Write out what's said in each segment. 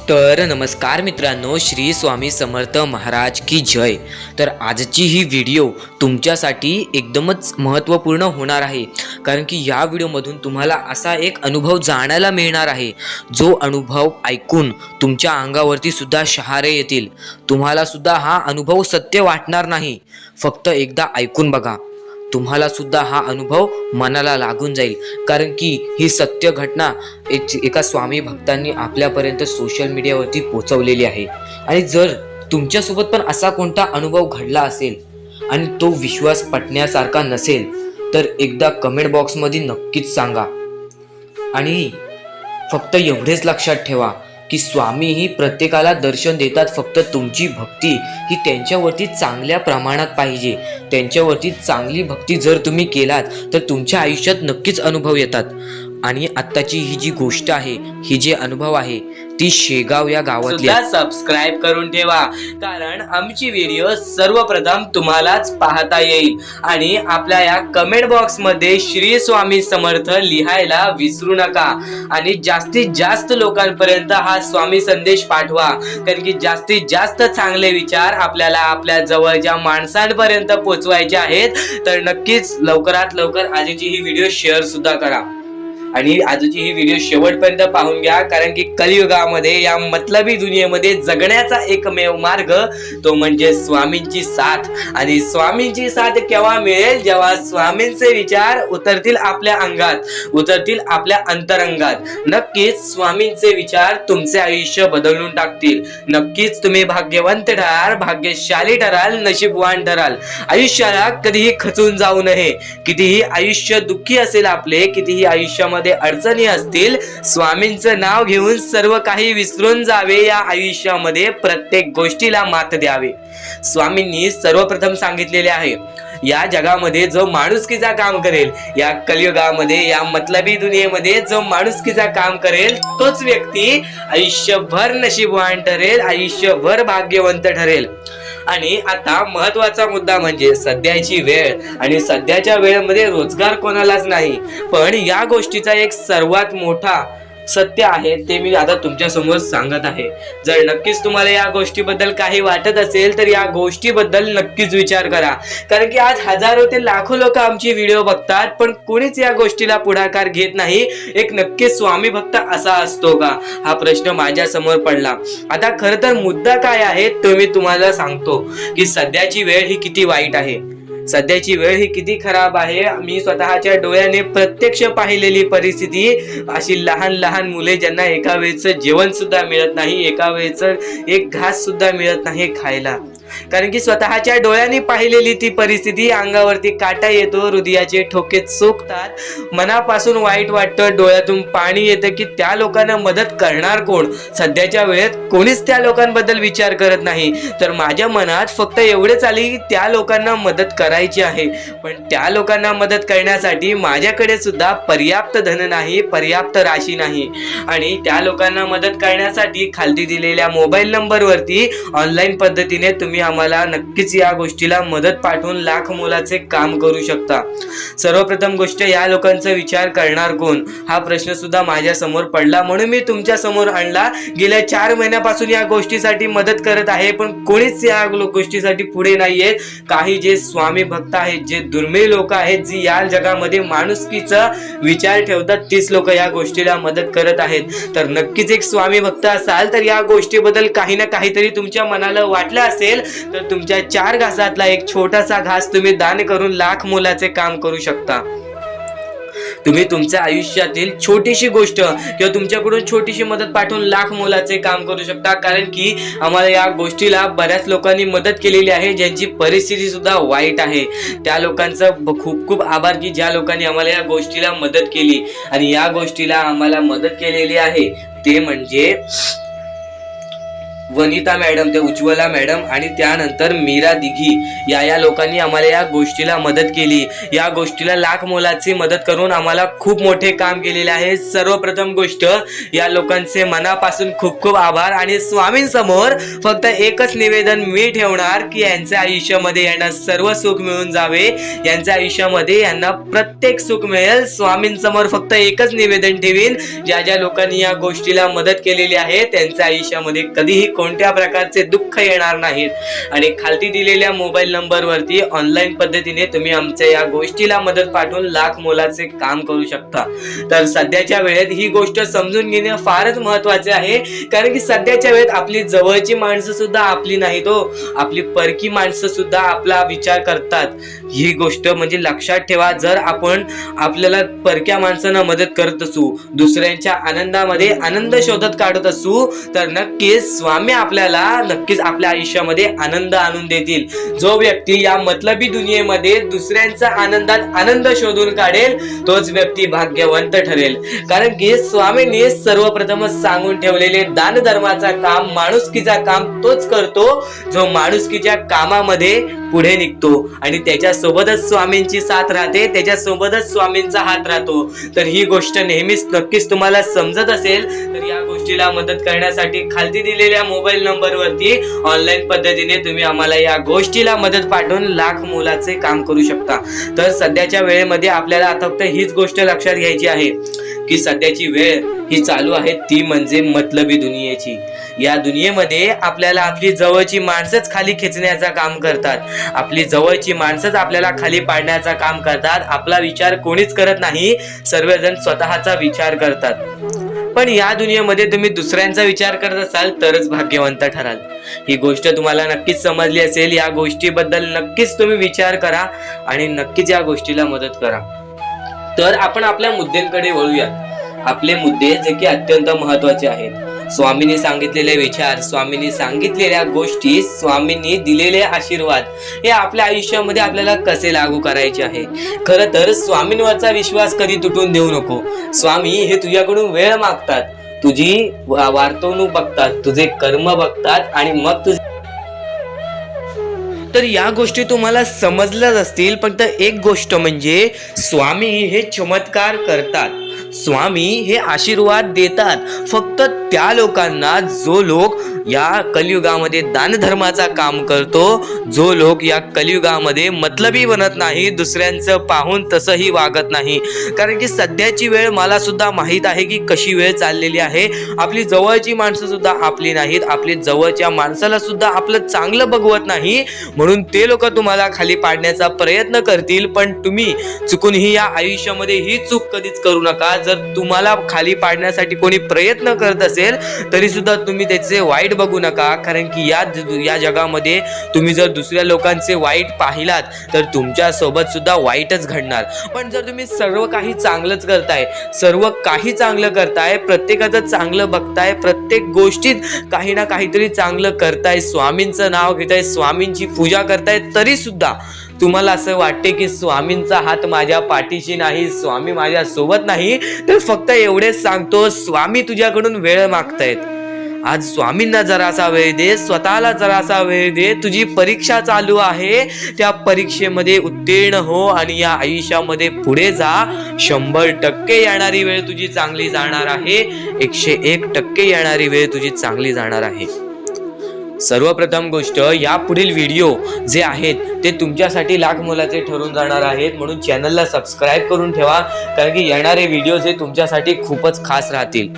तर नमस्कार मित्रांनो, श्री स्वामी समर्थ महाराज की जय। तर आजची ही व्हिडिओ तुमच्यासाठी एकदमच महत्त्वपूर्ण होणार आहे, कारण की या व्हिडिओमधून तुम्हाला असा एक अनुभव जाणायला मिळणार आहे, जो अनुभव ऐकून तुमच्या अंगावरती सुद्धा शहारे येतील। तुम्हाला सुद्धा हा अनुभव सत्य वाटणार नाही, फक्त एकदा ऐकून बघा, तुम्हाला सुद्धा हा अनुभव मनाला लागून जाईल। कारण की ही सत्य घटना एका स्वामी भक्तांनी आपल्यापर्यंत सोशल मीडियावरती पोहोचवलेली आहे। आणि जर तुमच्यासोबत पण असा कोणता अनुभव घडला असेल आणि तो विश्वास पटण्यासारखा नसेल, तर एकदा कमेंट बॉक्समध्ये नक्कीच सांगा। आणि फक्त एवढेच लक्षात ठेवा की स्वामी ही प्रत्येकाला दर्शन देतात, फक्त तुमची भक्ती ही त्यांच्यावरती चांगल्या प्रमाणात पाहिजे। त्यांच्यावरती चांगली भक्ती जर तुम्ही केलात तर तुमच्या आयुष्यात नक्कीच अनुभव येतात। आणि आत्ताची ही जी गोष्ट आहे, ही जे अनुभव आहे, ती शेगाव या गावातली। सबस्क्राइब करून ठेवा, कारण आमची व्हिडिओ सर्वप्रथम तुम्हालाच पाहता येईल। आणि आपल्या या कमेंट बॉक्स मध्ये श्री स्वामी समर्थ लिहायला विसरू नका। आणि जास्तीत जास्त लोकांपर्यंत हा स्वामी संदेश पाठवा, कारण की जास्तीत जास्त चांगले विचार आपल्याला आपल्या जवळच्या माणसांपर्यंत पोहोचवायचे आहेत। तर नक्कीच लवकरात लवकर आजची ही व्हिडिओ शेअर सुद्धा करा आणि आजची ही व्हिडिओ शेवटपर्यंत पाहून घ्या, कारण की कलियुगामध्ये या मतलबी दुनियेमध्ये जगण्याचा एकमेव मार्ग तो म्हणजे स्वामींची साथ। आणि स्वामींची साथ केव्हा मिळेल? जेव्हा स्वामींचे विचार उतरतील आपल्या अंगात, उतरतील आपल्या अंतरंगात। नक्कीच स्वामींचे विचार तुमचे आयुष्य बदलून टाकतील। नक्कीच तुम्ही भाग्यवंत ठराल, भाग्यशाली ठराल, नशीबवान ठराल। आयुष्याला कधीही खचून जाऊ नये। कितीही आयुष्य दुःखी असेल आपले, कितीही आयुष्यामध्ये अडचणी असतील, स्वामींचं नाव घेऊन सर्व काही विसरून जावे। या आयुष्यामध्ये प्रत्येक गोष्टीला मात द्यावे। स्वामींनी सर्वप्रथम सांगितलेले आहे, या जगामध्ये जो माणुसकीचा काम करेल, या कलियुगामध्ये या मतलबी दुनियेमध्ये जो माणुसकीचा काम करेल, तोच व्यक्ती आयुष्यभर नशीबवान ठरेल, आयुष्यभर भाग्यवंत ठरेल। आणि आता महत्वाचा मुद्दा म्हणजे सध्याची वेळ। आणि सध्याच्या वेळेमध्ये रोजगार कोणालाच नाही, पण या गोष्टीचा एक सर्वात मोठा सत्य आहे, ते मी आता तुमच्या समोर सांगत आहे। जर नक्कीच तुम्हाला या गोष्टीबद्दल काही वाटत असेल तर या गोष्टीबद्दल नक्कीच विचार करा, कारण की आज हजारो ते लाखो लोक आमची व्हिडिओ बघतात, पण कोणीच या गोष्टीला पुढाकार घेत नाही। एक नक्कीच स्वामी भक्त असा असतो का, हा प्रश्न माझ्या समोर पडला। आता खरं तर मुद्दा काय आहे तो मी तुम्हाला सांगतो, की सध्याची वेळ ही किती वाईट आहे, सध्याची वेळ ही किती खराब आहे। मी स्वतःच्या डोळ्याने प्रत्यक्ष पाहिलेली परिस्थिती, अशी लहान लहान मुले ज्यांना एका वेळचं जेवण सुद्धा मिळत नाही, एका वेळचं एक घास सुद्धा मिळत नाही खायला। कारण की स्वतःच्या डोळ्यांनी पाहिलेली ती परिस्थिती, अंगावरती काटा येतो, हृदयाचे ठोके चुकतात, मनापासून वाईट वाटतं, डोळ्यातून पाणी येतं की त्या लोकांना मदत करणार कोण? सध्याच्या वेळेत कोणीच त्या लोकांबद्दल विचार करत नाही। तर माझ्या मनात फक्त एवढेच आले की त्या लोकांना मदत करायची आहे, पण त्या लोकांना मदत करण्यासाठी माझ्याकडे सुद्धा पर्याप्त धन नाही, पर्याप्त राशी नाही। आणि त्या लोकांना मदत करण्यासाठी खाली दिलेल्या मोबाईल नंबरवरती ऑनलाईन पद्धतीने तुम्ही आम्हाला नक्कीच या गोष्टीला मदत पाठवून लाख मोलाचे काम करू शकता। सर्वप्रथम गोष्ट, या लोकांचा विचार करणार कोण, हा प्रश्न सुद्धा माझ्या समोर पडला, म्हणून मी तुमच्या समोर आणला। गेल्या 4 महिन्यापासून या गोष्टीसाठी मदत करत आहे, पण कोणीच या गोष्टीसाठी पुढे नाहीये। काही जे स्वामी भक्त आहेत, जे दुर्मिळ लोक आहेत, जी या जगामध्ये माणुसकीचा विचार ठेवतात, तीच लोक या गोष्टीला मदत करत आहेत। तर नक्कीच एक स्वामी भक्त असाल तर या गोष्टीबद्दल काही ना काहीतरी तुमच्या मनाला वाटलं असेल, तर तुमच्या 4 घासातला एक छोटासा घास तुम्ही दान करून लाख मोलाचे काम करू शकता। तुम्ही तुमच्या आयुष्यातील छोटीशी गोष्ट किंवा तुमच्याकडून छोटीशी मदत पाठवून लाख मोलाचे काम करू शकता, कारण की आम्हाला या गोष्टीला बऱ्याच लोकांनी मदत केलेली आहे, ज्यांची परिस्थिती सुद्धा वाईट आहे। त्या लोकांचं खूप खूप आभार की ज्या लोकांनी आम्हाला या गोष्टीला मदत केली। आणि या गोष्टीला आम्हाला मदत केलेली आहे ते म्हणजे वनिता मॅडम, ते उज्ज्वला मॅडम आणि त्यानंतर मीरा दिघी या लोकांनी आम्हाला या गोष्टीला मदत केली. या गोष्टीला लाख मोलाची मदत करून आम्हाला खूप मोठे काम केलेले आहे. सर्वप्रथम गोष्ट, या लोकांचे मनापासून खूप खूप आभार. आणि स्वामींसमोर फक्त एकच निवेदन मी ठेवणार की यांच्या आयुष्यामध्ये यांना सर्व सुख मिळून जावे, यांच्या आयुष्यामध्ये यांना प्रत्येक सुख मिळेल. स्वामींसमोर फक्त एकच निवेदन ठेवीन, ज्या ज्या लोकांनी या गोष्टीला मदत केलेली आहे त्यांच्या आयुष्यामध्ये कधीही कोणत्या प्रकारचे दुःख येणार नाहीत. आणि खालती दिलेल्या मोबाईल नंबरवरती ऑनलाईन पद्धतीने तुम्ही आमच्या या गोष्टीला मदत पाठवून लाख मोलाचे काम करू शकता. तर सध्याच्या वेळेत ही गोष्ट समजून घेणे फारच महत्वाचे आहे, कारण की सध्याच्या वेळेत आपली जवळची माणसं सुद्धा आपली नाहीत हो, आपली परकी माणसं सुद्धा आपला विचार करतात. ही गोष्ट म्हणजे लक्षात ठेवा. जर आपण आपल्याला परक्या माणसांना मदत करत असू, दुसऱ्यांच्या आनंदामध्ये आनंद शोधत काढत असू, तर नक्कीच स्वामी आपल्याला नक्कीच आपल्या आयुष्यामध्ये आनंद आणून देतील. जो व्यक्ती या मतलबी दुनियेमध्ये दुसऱ्यांच्या आनंदात आनंद शोधून काढेल तोच व्यक्ती भाग्यवंत ठरेल. कारण की स्वामींनी सर्वप्रथमच सांगून ठेवलेले दान धर्माचा काम, माणुसकीचा काम तोच करतो जो माणुसकीच्या कामामध्ये पुढे निघतो. आणि त्याच्यासोबतच स्वामींची साथ राहते, त्याच्यासोबतच स्वामींचा हात राहतो. तर ही गोष्ट नेहमीच नक्कीच तुम्हाला समजत असेल तर या गोष्टीला मदत करण्यासाठी खालती दिलेल्या मोबाईल नंबरवरती ऑनलाईन पद्धतीने तुम्ही आम्हाला या गोष्टीला मदत पाठवून लाख मोलाचे काम करू शकता. तर सध्याच्या वेळेमध्ये आपल्याला आता फक्त हीच गोष्ट लक्षात घ्यायची आहे की सध्याची वेळ ही चालू आहे ती म्हणजे मतलबी दुनियेची. या दुनियेमध्ये आपल्याला आपली जवळची माणसंच खाली खेचण्याचं काम करतात, आपली जवळची माणसंच आपल्याला खाली पाडण्याचं काम करतात. आपला विचार कोणीच करत नाही, सर्वजण स्वतःचा विचार करतात. पण या दुनियेमध्ये तुम्ही दुसऱ्यांचा विचार करत असाल तरच भाग्यवंत ठराल. ही गोष्ट तुम्हाला नक्कीच समजली असेल. या गोष्टीबद्दल नक्कीच तुम्ही विचार करा आणि नक्कीच या गोष्टीला मदत करा. तर आपण आपल्या मुद्द्यांकडे वळूयात. आपले मुद्दे जे की अत्यंत महत्वाचे आहेत. स्वामींनी सांगितलेले विचार, स्वामींनी सांगितलेल्या गोष्टी, स्वामींनी दिलेले आशीर्वाद हे आपल्या आयुष्यामध्ये आपल्याला कसे लागू करायचे आहे. खरं तर स्वामींवरचा विश्वास कधी तुटून देऊ नको. स्वामी हे तुझ्याकडून वेळ मागतात, तुझी वर्तवणूक बघतात, तुझे कर्म बघतात आणि मग तुझे. तर या गोष्टी तुम्हाला समजल्याच असतील. फक्त एक गोष्ट म्हणजे स्वामी हे चमत्कार करतात, स्वामी हे आशीर्वाद देतात फक्त त्या लोकांना जो लोक या कलियुगामध्ये दानधर्माचा काम करतो, जो लोक या कलियुगामध्ये मतलबी बनत नाही, दुसऱ्यांचं पाहून तसंही वागत नाही. कारण की सध्याची वेळ मला सुद्धा माहीत आहे की कशी वेळ चाललेली आहे. आपली जवळची माणसं सुद्धा आपली नाहीत, आपली जवळच्या माणसाला सुद्धा आपलं चांगलं बघवत नाही, म्हणून ते लोक तुम्हाला खाली पाडण्याचा प्रयत्न करतील. पण तुम्ही चुकूनही या आयुष्यामध्ये ही चूक कधीच करू नका. जर तुम्हाला खाली पाडण्यासाठी कोणी प्रयत्न करत असेल तरी सुद्धा तुम्ही त्याचे वाईट बघू नका. कारण की या जगामध्ये तुम्ही जर दुसऱ्या लोकांचे वाईट पाहिलात तर तुमच्या सोबत सुद्धा वाईटच घडणार. पण जर तुम्ही सर्व काही चांगलंच करताय, सर्व काही चांगलं करताय, प्रत्येकाचं चांगलं बघताय, प्रत्येक गोष्टीत काही ना काहीतरी चांगलं करताय, स्वामींचं नाव घेताय, स्वामींची पूजा करताय, तरी सुद्धा तुम्हाला असं वाटते की स्वामींचा हात माझ्या पाठीशी नाही, स्वामी माझ्या सोबत नाही, तर फक्त एवढेच सांगतो, स्वामी तुझ्याकडून वेळ मागतायत. आज स्वामींना जरासा वेळ दे, स्वतःला जरासा वेळ दे. तुझी परीक्षा चालू आहे, त्या परीक्षेमध्ये उत्तीर्ण हो आणि या आयुष्यामध्ये पुढे जा. 100% येणारी वेळ तुझी चांगली जाणार आहे, 101% येणारी वेळ तुझी चांगली जाणार आहे. सर्वप्रथम गोष्ट, या पुढील व्हिडिओ जे आहेत ते तुमच्यासाठी लाख मोलाचे ठरून जाणार आहेत, म्हणून चॅनलला सबस्क्राईब करून ठेवा. कारण की येणारे व्हिडिओज हे तुमच्यासाठी खूपच खास राहतील.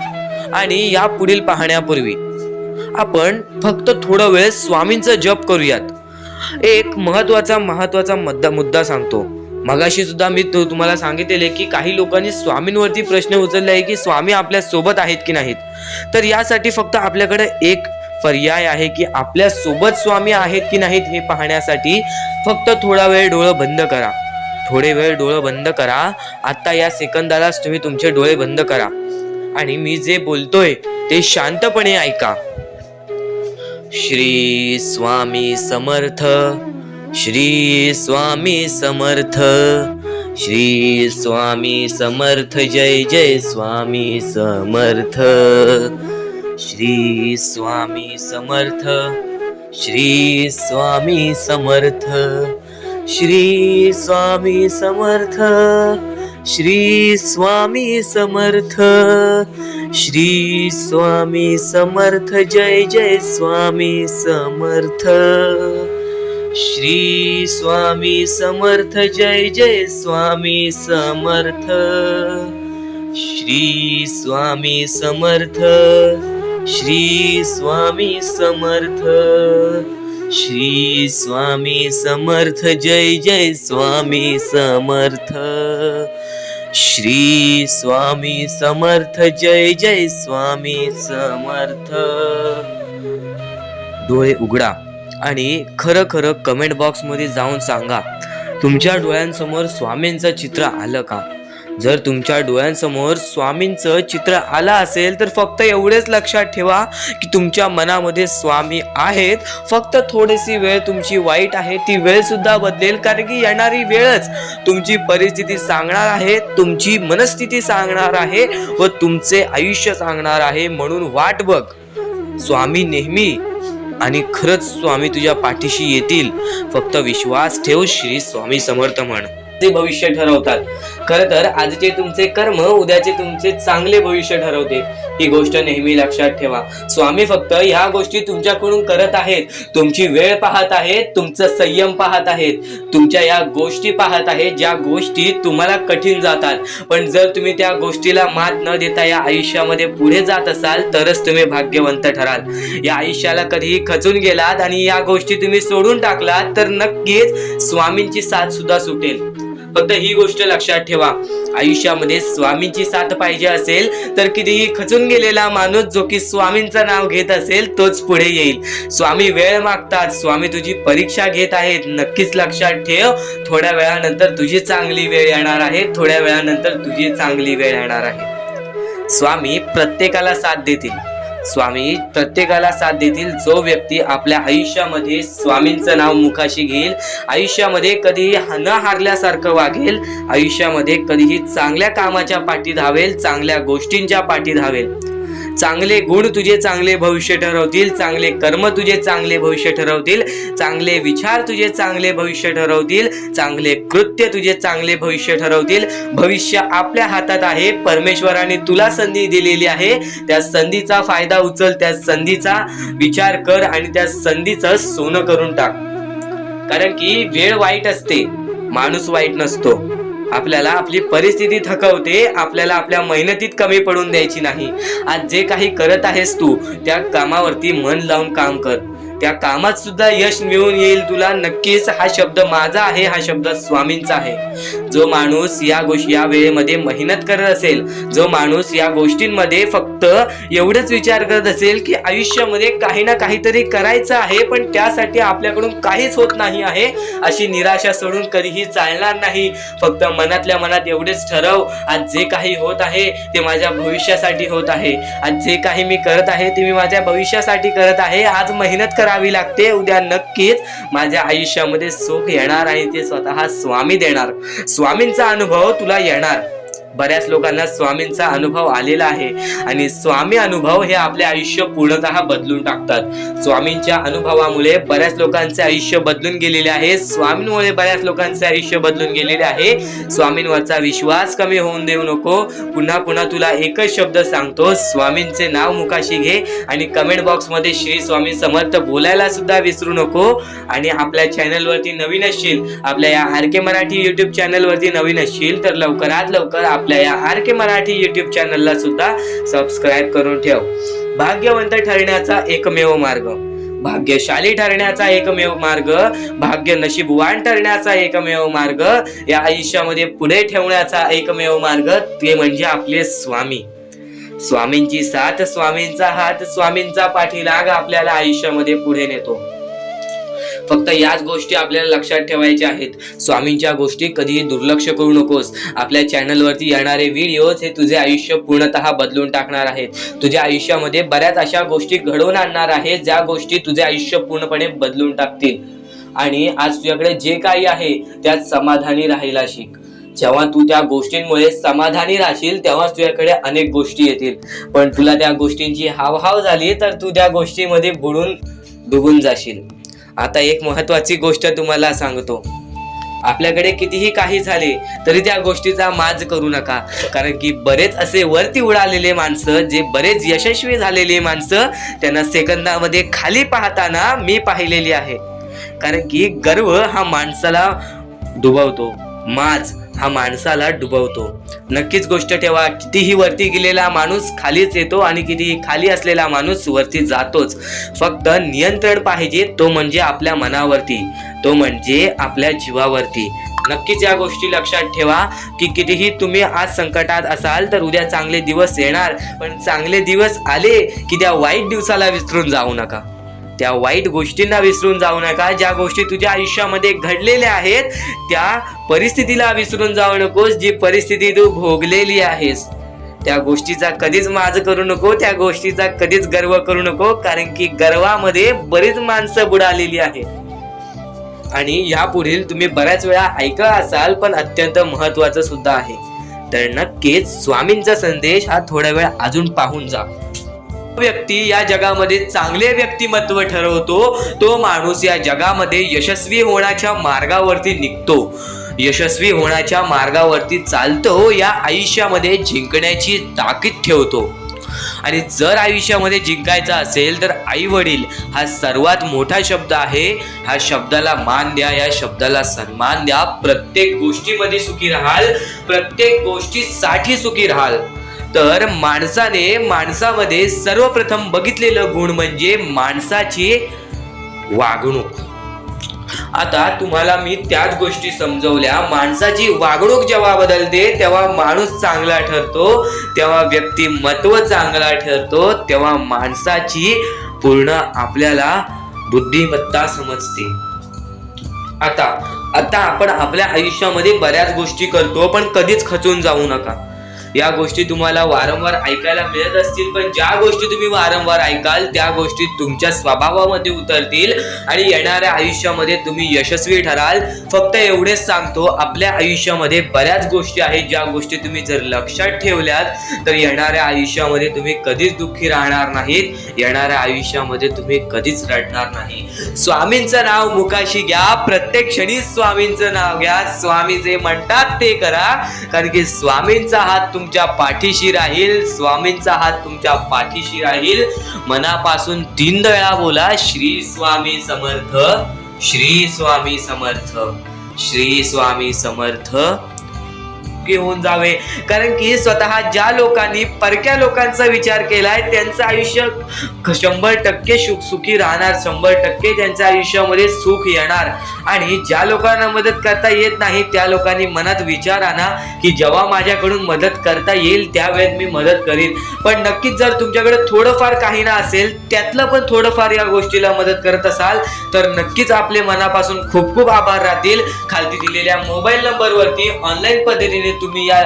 आणि या पुढील पाहण्यापूर्वी आपण फक्त थोडा वेळ स्वामींचा जप करूयात. एक महत्वाचा मुद्दा सांगतो. मगाशी सुद्धा मी तुम्हाला सांगितले की काही लोकांनी स्वामींवरती प्रश्न उचलले आहे की स्वामी आपल्या सोबत आहेत की नाहीत. तर यासाठी फक्त आपल्याकडे एक पर्याय आहे की आपल्या सोबत स्वामी आहेत की नाहीत हे पाहण्यासाठी फक्त थोडा वेळ डोळे बंद करा. थोडे वेळ डोळे बंद करा. आता या सेकंदालाच तुम्ही तुमचे डोळे बंद करा आणि मी जे बोलतोय ते शांतपणे ऐका. श्री स्वामी समर्थ, श्री स्वामी समर्थ, श्री स्वामी समर्थ, जय जय स्वामी समर्थ. श्री स्वामी समर्थ, श्री स्वामी समर्थ, श्री स्वामी समर्थ, श्री स्वामी समर्थ, श्री स्वामी समर्थ, जय जय स्वामी समर्थ, श्री स्वामी समर्थ, जय जय स्वामी समर्थ, श्री स्वामी समर्थ, श्री स्वामी समर्थ, श्री स्वामी समर्थ, जय जय स्वामी समर्थ, श्री स्वामी समर्थ, जय जय स्वामी समर्थ. डोळे उघडा आणि खरं खरं कमेंट बॉक्स मध्ये जाऊन सांगा, तुमच्या डोळ्यांसमोर स्वामींचं चित्र आलं का? जर तुमच्या डोळ्यांसमोर स्वामींचं चित्र आलं असेल तर फक्त एवढेच लक्षात ठेवा की तुमच्या मनामध्ये स्वामी आहेत. फक्त थोडीशी वेळ तुमची वाईट आहे, ती वेळ सुद्धा बदलेल, कारण की येणारी वेळच तुमची परिस्थिती सांगणार आहे, तुमची मनस्थिती सांगणार आहे व तुमचे आयुष्य सांगणार आहे. म्हणून वाट बघ, स्वामी नेहमी आणि खरंच स्वामी तुझ्या पाठीशी येतील. फक्त विश्वास ठेव. श्री स्वामी समर्थ म्हण. ते भविष्य ठरवतात. खरं तर आजचे तुमचे कर्म उद्याचे तुमचे चांगले भविष्य ठरवते. ही गोष्ट नेहमी लक्षात ठेवा. स्वामी फक्त ह्या गोष्टी तुमच्याकडून करत आहेत, तुमची वेळ पाहत आहेत, तुमचं संयम पाहत आहेत, तुमच्या या गोष्टी पाहत आहेत ज्या गोष्टी तुम्हाला कठीण जातात. पण जर तुम्ही त्या गोष्टीला मात न देता या आयुष्यामध्ये पुढे जात असाल तरच तुम्ही भाग्यवंत ठराल. या आयुष्याला कधीही खचून गेलात आणि या गोष्टी तुम्ही सोडून टाकलात तर नक्कीच स्वामींची साथ सुद्धा सुटेल. फक्त ही गोष्ट लक्षात ठेवा, आयुष्यामध्ये स्वामींची साथ पाहिजे असेल तर कितीही खचून गेलेला माणूस जो की स्वामींचं नाव घेत असेल तोच पुढे येईल. स्वामी वेळ मागतात, स्वामी तुझी परीक्षा घेत आहेत. नक्कीच लक्षात ठेव, थोड्या वेळानंतर तुझी चांगली वेळ येणार आहे, थोड्या वेळानंतर तुझी चांगली वेळ येणार आहे. स्वामी प्रत्येकाला साथ देतील. स्वामी प्रत्येकाला साथ देतील. जो व्यक्ती आपल्या आयुष्यामध्ये स्वामींचं नाव मुखाशी घेईल, आयुष्यामध्ये कधीही न हारल्यासारखं वागेल, आयुष्यामध्ये कधीही चांगल्या कामाच्या पाठी धावेल, चांगल्या गोष्टींच्या पाठी धावेल. चांगले गुण तुझे चांगले भविष्य ठरवतील, चांगले कर्म तुझे चांगले भविष्य ठरवतील, चांगले विचार तुझे चांगले भविष्य ठरवतील, चांगले कृत्य तुझे चांगले भविष्य ठरवतील. भविष्य आपल्या हातात आहे. परमेश्वराने तुला संधी दिलेली आहे. त्या संधीचा फायदा उचल, त्या संधीचा विचार कर आणि त्या संधीचं सोनं करून टाक. कारण की वेळ वाईट असते, माणूस वाईट नसतो. आपल्याला आपली परिस्थिती थकवते, आपल्याला आपल्या मेहनतीत कमी पडून द्यायची नाही. आज जे काही करत आहेस तू त्या कामावरती मन लावून काम कर. त्या कामात सुद्धा यश मिळून येईल तुला. नक्कीच हा शब्द माझा आहे, हा शब्द स्वामींचा आहे. जो माणूस या वेळेमध्ये मेहनत करत असेल, जो माणूस या गोष्टींमध्ये फक्त एवढंच विचार करत असेल की आयुष्यामध्ये काही ना काहीतरी करायचं आहे पण त्यासाठी आपल्याकडून काहीच होत नाही आहे, अशी निराशा सोडून कधीही चालणार नाही. फक्त मनातल्या मनात एवढेच ठरव, आज जे काही होत आहे ते माझ्या भविष्यासाठी होत आहे. आज जे काही मी करत आहे ते मी माझ्या भविष्यासाठी करत आहे. आज मेहनत करावी लागते, उद्या नक्कीच माझ्या आयुष्यामध्ये सुख येणार आणि ते स्वतः स्वामी देणार. स्वामींचा अनुभव तुला येणार. बऱ्याच लोकांना स्वामींचा अनुभव आलेला आहे आणि स्वामी अनुभव हे आपले आयुष्य पूर्णतः बदलून टाकतात. स्वामींच्या अनुभवामुळे बऱ्याच लोकांचे आयुष्य बदलून गेलेले आहे. स्वामींमुळे बऱ्याच लोकांचे आयुष्य बदलून गेलेले आहे. स्वामींवरचा विश्वास कमी होऊन देऊ नको. पुन्हा पुन्हा तुला एकच शब्द सांगतो, स्वामींचे नाव मुखाशी घे आणि कमेंट बॉक्स मध्ये श्री स्वामी समर्थ बोलायला सुद्धा विसरू नको. आणि आपल्या चॅनलवरती नवीन असशील, आपल्या या आर के मराठी युट्यूब चॅनलवरती नवीन असशील तर लवकरात लवकर आपल्या या आर के मराठी युट्यूब चॅनलला सुद्धा सबस्क्राईब करून ठेव. भाग्यवंत ठरण्याचा एकमेव मार्ग, भाग्यशाली ठरण्याचा एकमेव मार्ग, भाग्य नशीबवान ठरण्याचा एकमेव मार्ग, या आयुष्यामध्ये पुढे ठेवण्याचा एकमेव मार्ग ते म्हणजे आपले स्वामी. स्वामींची साथ, स्वामींचा हात, स्वामींचा पाठीलाग आपल्याला आयुष्यामध्ये पुढे नेतो. फक्त याच गोष्टी आपल्याला लक्षात ठेवायच्या आहेत. स्वामींच्या गोष्टी कधीही दुर्लक्ष करू नकोस. आपल्या चॅनलवरती येणारे व्हिडिओज हे तुझे आयुष्य पूर्णतः बदलून टाकणार आहेत. तुझ्या आयुष्यामध्ये बऱ्याच अशा गोष्टी घडवून आणणार आहेत ज्या गोष्टी तुझे आयुष्य पूर्णपणे बदलून टाकतील. आणि आज तुझ्याकडे जे काही आहे त्यात समाधानी राहायला शिक. जेव्हा तू त्या गोष्टींमुळे समाधानी राहशील तेव्हाच तुझ्याकडे अनेक गोष्टी येतील. पण तुला त्या गोष्टींची हावहाव झाली तर तू त्या गोष्टीमध्ये बुडून डुबून जाशील. आता एक महत्वाची गोष्ट तुम्हाला सांगतो, आपल्याकडे कितीही काही झाले तरी त्या गोष्टीचा माज करू नका. कारण की बरेच असे वरती उडालेले माणसं, जे बरेच यशस्वी झालेले माणसं, त्यांना सेकंदामध्ये खाली पाहताना मी पाहिलेली आहे. कारण की गर्व हा माणसाला डुबवतो, माज हा माणसाला डुबवतो. नक्कीच गोष्ट ठेवा, कितीही वरती गेलेला माणूस खालीच येतो आणि कितीही खाली असलेला माणूस वरती जातोच. फक्त नियंत्रण पाहिजे, तो म्हणजे आपल्या मनावरती, तो म्हणजे आपल्या जीवावरती. नक्कीच या गोष्टी लक्षात ठेवा की कितीही तुम्ही आज संकटात असाल तर उद्या चांगले दिवस येणार. पण चांगले दिवस आले की त्या वाईट दिवसाला विसरून जाऊ नका, त्या वाईट गोष्टींना विसरून जाऊ नका. ज्या गोष्टी तुझ्या आयुष्यामध्ये घडलेल्या आहेत त्या परिस्थितीला विसरून जाऊ नकोस. जी परिस्थिती तू भोगलेली आहेस त्या गोष्टीचा कधीच माज करू नको, त्या गोष्टीचा कधीच गर्व करू नको. कारण की गर्वामध्ये बरीच माणसं बुडालेली आहेत. आणि यापुढील तुम्ही बऱ्याच वेळा ऐकलं असाल, पण अत्यंत महत्वाचं सुद्धा आहे. तर नक्कीच स्वामींचा संदेश हा थोडा वेळ अजून पाहून जा. व्यक्ती या जगामध्ये चांगले व्यक्तिमत्व ठरवतो, तो माणूस या जगामध्ये यशस्वी होण्याच्या मार्गावरती निघतो, यशस्वी होण्याच्या मार्गावरती चालतो, या आयुष्यामध्ये जिंकण्याची ताकीद ठेवतो. आणि जर आयुष्यामध्ये जिंकायचं असेल तर आई वडील हा सर्वात मोठा शब्द आहे. ह्या शब्दाला मान द्या, या शब्दाला सन्मान द्या. प्रत्येक गोष्टीमध्ये सुखी राहाल, प्रत्येक गोष्टीसाठी सुखी राहाल. तर माणसामध्ये सर्वप्रथम बघितलेलं गुण म्हणजे माणसाची वागणूक. आता तुम्हाला मी त्याच गोष्टी समजवल्या. माणसाची वागणूक जेव्हा बदलते तेव्हा माणूस चांगला ठरतो, तेव्हा व्यक्तिमत्व चांगला ठरतो, तेव्हा माणसाची पूर्ण आपल्याला बुद्धिमत्ता समजते. आता आपण आपल्या आयुष्यामध्ये बऱ्याच गोष्टी करतो, पण कधीच खचून जाऊ नका. या गोष्टी तुम्हाला वारंवार ऐकायला मिळत असतील, पण ज्या गोष्टी तुम्ही वारंवार ऐकाल त्या गोष्टी तुमच्या स्वभावामध्ये उतरतील आणि येणाऱ्या आयुष्यामध्ये तुम्ही यशस्वी ठराल. फक्त एवढेच सांगतो, आपल्या आयुष्यामध्ये बऱ्याच गोष्टी आहेत ज्या गोष्टी तुम्ही जर लक्षात ठेवल्यात तर येणाऱ्या आयुष्यामध्ये तुम्ही कधीच दुःखी राहणार नाहीत, येणाऱ्या आयुष्यामध्ये तुम्ही कधीच रडणार नाही. स्वामींचं नाव मुखाशी घ्या, प्रत्येक क्षणी स्वामींचं नाव घ्या, स्वामी जे म्हणतात ते करा. कारण की स्वामींचा हात तुमच्या पाठीशी राहील, स्वामींचा हात तुमच्या पाठीशी राहील. मनापासून 3 वेळा बोला, श्री स्वामी समर्थ, श्री स्वामी समर्थ, श्री स्वामी समर्थ. होऊन जावे. कारण की स्वतः ज्या लोकांनी परक्या लोकांचा विचार केलाय त्यांचं आयुष्य 100% सुखी राहणार, 100% त्यांच्या आयुष्यामध्ये सुख येणार. आणि ज्या लोकांना मदत करता येत नाही त्या लोकांनी मनात विचार आणा की जेव्हा माझ्याकडून मदत करता येईल त्यावेळेस मी मदत करीन. पण नक्कीच जर तुमच्याकडे थोडंफार काही ना असेल, त्यातलं पण थोडंफार या गोष्टीला मदत करत असाल तर नक्कीच आपले मनापासून खूप खूप आभार राहतील. खालती दिलेल्या मोबाईल नंबरवरती ऑनलाईन पद्धतीने तुम्ही या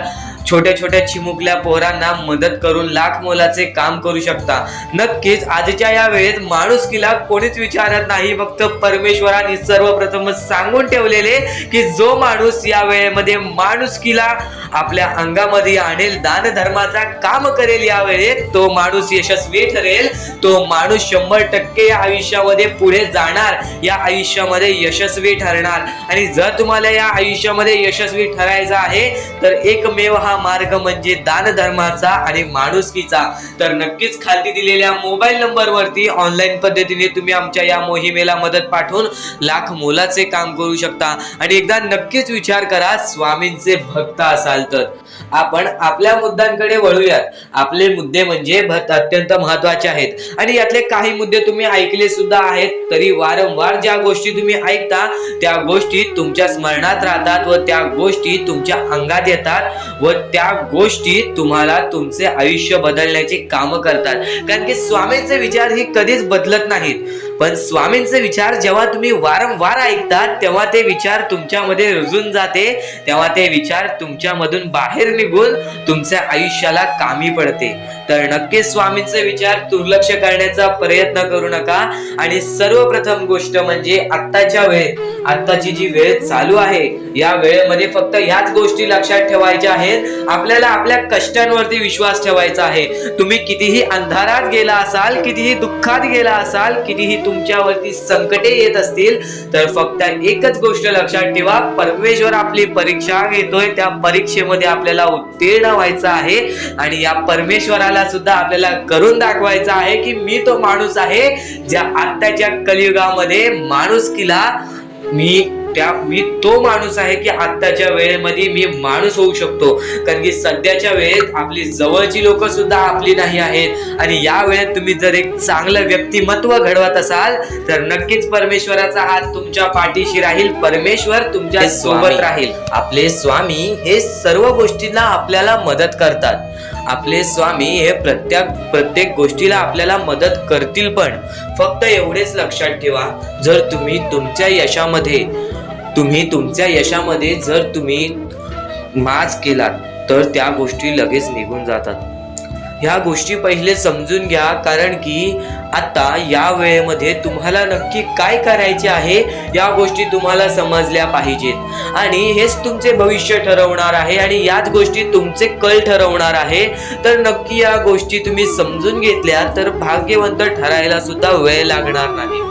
छोट्या छोट्या चिमुकल्या पोरांना मदत करून लाख मोलाचे काम करू शकता. नक्कीच आजच्या या वेळेत माणुसकीला कोणीच विचारत नाही, फक्त परमेश्वराने सर्वप्रथम सांगून ठेवलेले की जो माणूस या वेळेमध्ये माणुसकीला आपल्या अंगामध्ये आणेल, दान धर्माचा काम करेल, या वेळेत तो माणूस यशस्वी ठरेल. तो माणूस 100% या आयुष्यामध्ये पुढे जाणार, या आयुष्यामध्ये यशस्वी ठरणार. आणि जर तुम्हाला या आयुष्यामध्ये यशस्वी ठरायचं आहे तर एकमेव हा मार्ग म्हणजे दान धर्माचा आणि माणुसकीचा. तर नक्कीच खाली दिलेल्या मोबाईल नंबरवरती ऑनलाईन पद्धतीने तुम्ही आमच्या या मोहिमेला मदत पाठवून लाख मोलाचे काम करू शकता. आणि एकदा नक्कीच विचार करा, स्वामींचे भक्त असाल तर. आपण आपल्या मुद्द्यांकडे वळूयात. आपले मुद्दे म्हणजे अत्यंत महत्वाचे आहेत आणि यातले काही मुद्दे तुम्ही ऐकले सुद्धा आहेत. तरी वारंवार ज्या गोष्टी तुम्ही ऐकता त्या गोष्टी तुमच्या स्मरणात राहतात व त्या गोष्टी तुमच्या अंगात येतात व त्या गोष्टी तुम्हाला तुमचे आयुष्य बदलण्याची कामं करतात. कारण की स्वामींचे विचार ही कधीच बदलत नाहीत. पण स्वामींचे विचार जेव्हा तुम्ही वारंवार ऐकतात तेव्हा ते विचार तुमच्यामध्ये रुजून जाते, तेव्हा ते विचार तुमच्यामधून बाहेर निघून तुमच्या आयुष्याला कामी पडते. तर नक्कीच स्वामींचे विचार दुर्लक्ष करण्याचा प्रयत्न करू नका. आणि सर्वप्रथम गोष्ट म्हणजे आत्ताच्या वेळेत, आत्ताची जी वेळ चालू आहे या वेळेमध्ये फक्त ह्याच गोष्टी लक्षात ठेवायच्या आहेत. आपल्याला आपल्या कष्टांवरती विश्वास ठेवायचा आहे. तुम्ही कितीही अंधारात गेला असाल, कितीही दुःखात गेला असाल, कितीही तुमच्यावरती संकटे येत असतील, तर फक्त एकच गोष्ट लक्षात ठेवा, परमेश्वर आपली परीक्षा घेतोय. त्या परीक्षेमध्ये आपल्याला उत्तीर्ण व्हायचं आहे आणि या परमेश्वराला सुद्धा आपल्याला करून दाखवायचं आहे की मी तो माणूस आहे ज्या आत्ताच्या कलियुगामध्ये माणुसकीला मी तो माणूस आहे की आत्ताच्या वेळेमध्ये मी माणूस होऊ शकतो. कारण की सध्याच्या वेळेत आपली जवळची लोक सुद्धा आपली नाही आहेत. आणि या वेळेत तुम्ही जर एक चांगलं व्यक्तिमत्व घडवत असाल तर नक्कीच परमेश्वराचा हात तुमच्या पाठीशी राहील, परमेश्वर तुमच्या सोबत राहील. आपले स्वामी हे सर्व गोष्टींना आपल्याला मदत करतात. आपले स्वामी हे प्रत्येक गोष्टीला आपल्याला मदत करतील. पण फक्त एवढेच लक्षात ठेवा, जर तुम्ही तुमच्या यशामध्ये जर तुम्ही माज केलात तर त्या गोष्टी लगेच निघून जातात. ह्या गोष्टी पहिले समजून घ्या, कारण की आता या वेळेमध्ये तुम्हाला नक्की काय करायचे आहे या गोष्टी तुम्हाला समजल्या पाहिजेत. आणि हेच तुमचे भविष्य ठरवणार आहे आणि याच गोष्टी तुमचे कल ठरवणार आहे. तर नक्की या गोष्टी तुम्ही समजून घेतल्या तर भाग्यवंत ठरायला सुद्धा वेळ लागणार नाही.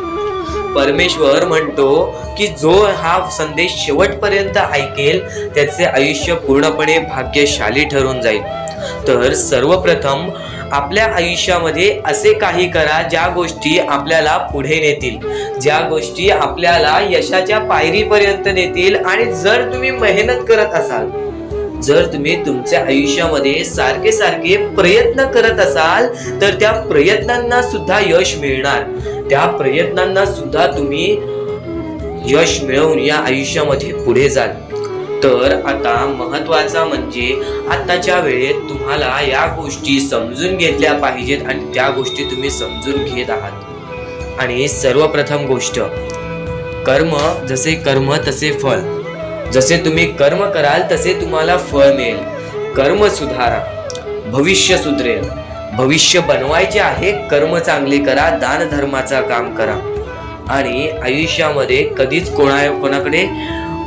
परमेश्वर म्हणतो की जो हा संदेश शेवटपर्यंत ऐकेल त्याचे आयुष्य पूर्णपणे भाग्यशाली ठरून जाईल. तर सर्वप्रथम आपल्या आयुष्यामध्ये असे काही करा ज्या गोष्टी आपल्याला पुढे नेतील, ज्या गोष्टी आपल्याला यशाच्या पायरीपर्यंत नेतील. आणि जर तुम्ही मेहनत करत असाल, जर तुम्ही तुमच्या आयुष्यामध्ये सारखे सारखे प्रयत्न करत असाल तर त्या प्रयत्नांना सुद्धा यश मिळणार. त्या प्रयत्नांना सुद्धा तुम्ही यश मिळवून या आयुष्यामध्ये पुढे जाल. तर आता महत्वाचा म्हणजे आताच्या वेळेत तुम्हाला या गोष्टी समजून घेतल्या पाहिजेत आणि त्या गोष्टी तुम्ही समजून घेत आहात. आणि सर्वप्रथम गोष्ट, कर्म जसे कर्म तसे फळ. जसे तुम्ही कर्म कराल तसे तुम्हाला फळ मिळेल. कर्म सुधारा, भविष्य सुधरेल. भविष्य बनवायचे आहे, कर्म चांगले करा, दान धर्माचा काम करा. आणि आयुष्यामध्ये कधीच कोणाकडे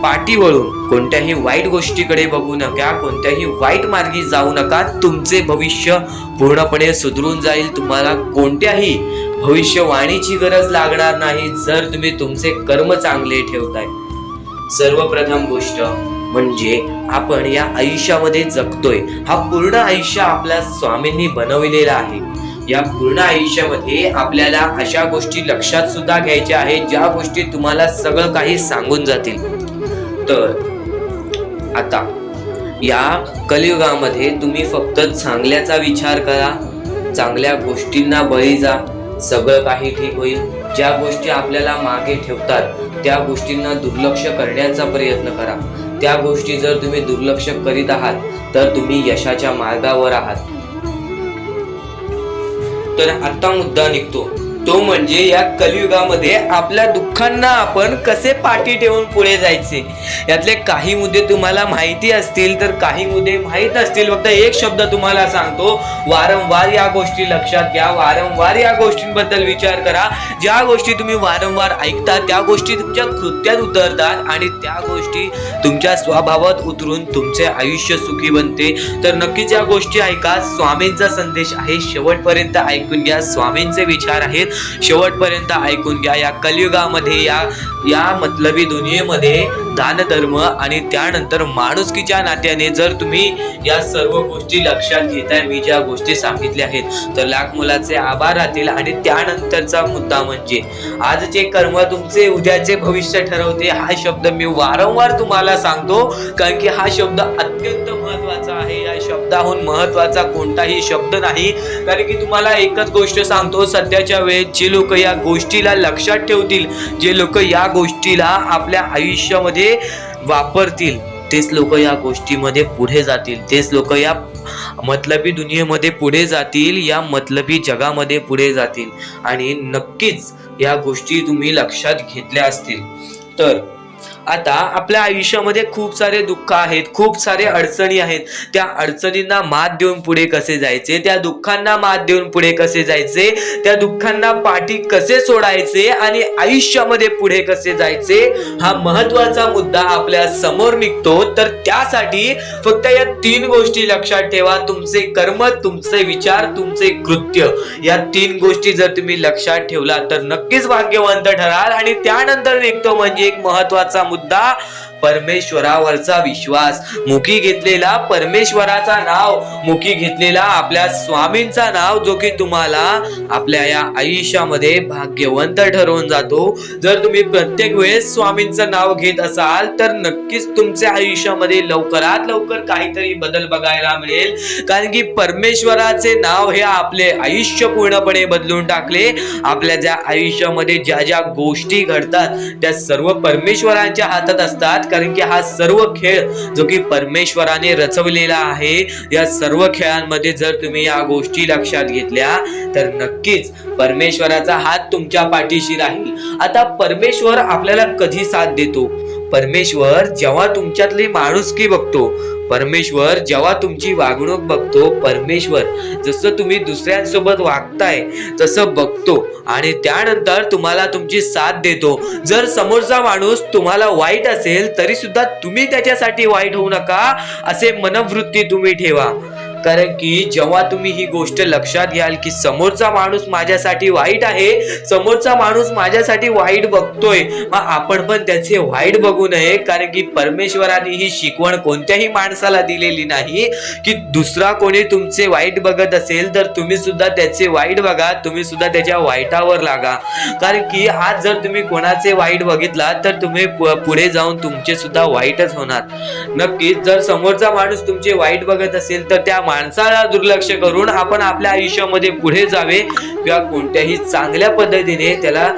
पाठी वळून कोणत्याही वाईट गोष्टीकडे बघू नका, कोणत्याही वाईट मार्गी जाऊ नका. तुमचे भविष्य पूर्णपणे सुधरून जाईल. तुम्हाला कोणत्याही भविष्यवाणीची गरज लागणार नाही जर तुम्ही तुमचे कर्म चांगले ठेवताय. सर्वप्रथम गोष्ट म्हणजे आपण या आयुष्यामध्ये जगतोय, हा पूर्ण आयुष्य आपल्या स्वामींनी बनविलेला आहे. या पूर्ण आयुष्यामध्ये आपल्याला अशा गोष्टी लक्षात सुद्धा घ्यायच्या आहेत ज्या गोष्टी तुम्हाला सगळं काही सांगून जातील. तर आता या कलियुगामध्ये तुम्ही फक्त चांगल्याचा विचार करा, चांगल्या गोष्टींना बळी जा, सगळं काही ठीक होईल. ज्या गोष्टी आपल्याला मागे ठेवतात त्या गोष्टींना दुर्लक्ष करण्याचा प्रयत्न करा. त्या गोष्टी जर तुम्ही दुर्लक्ष करीत आहात तर तुम्ही यशाच्या मार्गावर आहात. तर आता मुद्दा निघतो तो म्हणजे या कलियुगामध्ये आपल्या दुःखांना आपण कसे पाठी ठेवून पुढे जायचे. यातले काही मुद्दे तुम्हाला माहिती असतील तर काही मुद्दे माहित नसतील. फक्त एक शब्द तुम्हाला सांगतो, वारंवार या गोष्टी लक्षात घ्या, वारंवार या गोष्टींबद्दल विचार करा. ज्या गोष्टी तुम्ही वारंवार ऐकता त्या गोष्टी तुमच्या कृत्यात उतरतात आणि त्या गोष्टी तुमच्या स्वभावात उतरून तुमचे आयुष्य सुखी बनते. तर नक्कीच या गोष्टी ऐका. स्वामींचा संदेश आहे, शेवटपर्यंत ऐकून घ्या. स्वामींचे विचार आहेत, शेवटपर्यंत ऐकून घ्या. या कलियुगामध्ये या मतलबी दुनियेमध्ये दान धर्म आणि त्यानंतर माणुसकीच्या नात्याने जर तुम्ही या सर्व गोष्टी लक्षात घेताय, मी ज्या गोष्टी सांगितल्या आहेत, तर लाख मुलाचे आभार राहतील. आणि त्यानंतरचा मुद्दा म्हणजे आजचे कर्म तुमचे उद्याचे भविष्य ठरवते. हा शब्द मी वारंवार तुम्हाला सांगतो कारण की हा शब्द अत्यंत महत्वाचा आहे. या शब्दाहून महत्वाचा कोणताही शब्द नाही. कारण की तुम्हाला एकच गोष्ट सांगतो, सध्याच्या वेळेत जे लोक या गोष्टीला लक्षात ठेवतील, जे लोक या गोष्टीला आपल्या आयुष्यामध्ये वापरतील, तेच लोक या गोष्टीमध्ये पुढे जातील, तेच लोक या मतलबी दुनियेमध्ये पुढे जातील, या मतलबी जगामध्ये पुढे जातील. आणि नक्कीच या गोष्टी तुम्ही लक्षात घेतल्या असतील. तर आता आपल्या आयुष्यामध्ये खूप सारे दुःख आहेत, खूप सारे अडचणी आहेत. त्या अडचणींना मात देऊन पुढे कसे जायचे, त्या दुःखांना मात देऊन पुढे कसे जायचे, त्या दुःखांना पाठी कसे सोडायचे आणि आयुष्यामध्ये पुढे कसे जायचे, हा महत्वाचा मुद्दा आपल्या समोर निघतो. तर त्यासाठी फक्त या 3 गोष्टी लक्षात ठेवा. तुमचे कर्म, तुमचे विचार, तुमचे कृत्य, या 3 गोष्टी जर तुम्ही लक्षात ठेवला तर नक्कीच भाग्यवंत ठराल. आणि त्यानंतर निघतो म्हणजे एक महत्वाचा मुद्दा, परमेश्वरावरचा विश्वास. मुखी घेतलेला परमेश्वराचा नाव, मुखी घेतलेला आपल्या स्वामींचा नाव, जो की तुम्हाला आपल्या या आयुष्यामध्ये भाग्यवंत ठरवून जातो. जर तुम्ही प्रत्येक वेळेस स्वामींचं नाव घेत असाल तर नक्कीच तुमच्या आयुष्यामध्ये लवकरात लवकर काहीतरी बदल बघायला मिळेल. कारण की परमेश्वराचे नाव हे आपले आयुष्य पूर्णपणे बदलून टाकले. आपल्या ज्या आयुष्यामध्ये ज्या ज्या गोष्टी घडतात त्या सर्व परमेश्वरांच्या हातात असतात. कारण की हा सर्व खेळ जो की परमेश्वराने रचवलेला आहे, या सर्व खेळांमध्ये जर तुम्ही या गोष्टी लक्षात घेतल्या तर नक्कीच परमेश्वराचा हात तुमच्या पाठीशी राहील. आता परमेश्वर आपल्याला कधी साथ देतो? परमेश्वर जेव्हा तुमच्यातली माणुसकी बघतो, परमेश्वर जेव्हा तुमची वागणूक बघतो, परमेश्वर जसं तुम्ही दुसऱ्यांसोबत वागताय तसं बघतो आणि त्यानंतर तुम्हाला तुमची साथ देतो. जर समोरचा माणूस तुम्हाला वाईट असेल तरी सुद्धा तुम्ही त्याच्यासाठी वाईट होऊ नका, असे मनोवृत्ती तुम्ही ठेवा. कारण की जेव्हा तुम्ही ही गोष्ट लक्षात घ्याल की समोरचा माणूस माझ्यासाठी वाईट आहे, समोरचा माणूस माझ्यासाठी वाईट बघतोय, मग आपण पण त्याचे वाईट बघू नये. कारण की परमेश्वराने ही शिकवण कोणत्याही माणसाला दिलेली नाही की दुसरा कोणी तुमचे वाईट बघत असेल तर तुम्ही सुद्धा त्याचे वाईट बघा, तुम्ही सुद्धा त्याच्या वाईटावर लागा. कारण की आज जर तुम्ही कोणाचे वाईट बघितला तर तुम्ही पुढे जाऊन तुमचे सुद्धा वाईटच होणार. नक्कीच जर समोरचा माणूस तुमचे वाईट बघत असेल तर त्या माणसाला दुर्लक्ष करून आपण आपल्या आयुष्यामध्ये पुढे जावे किंवा कोणत्याही चांगल्या पद्धतीने त्याला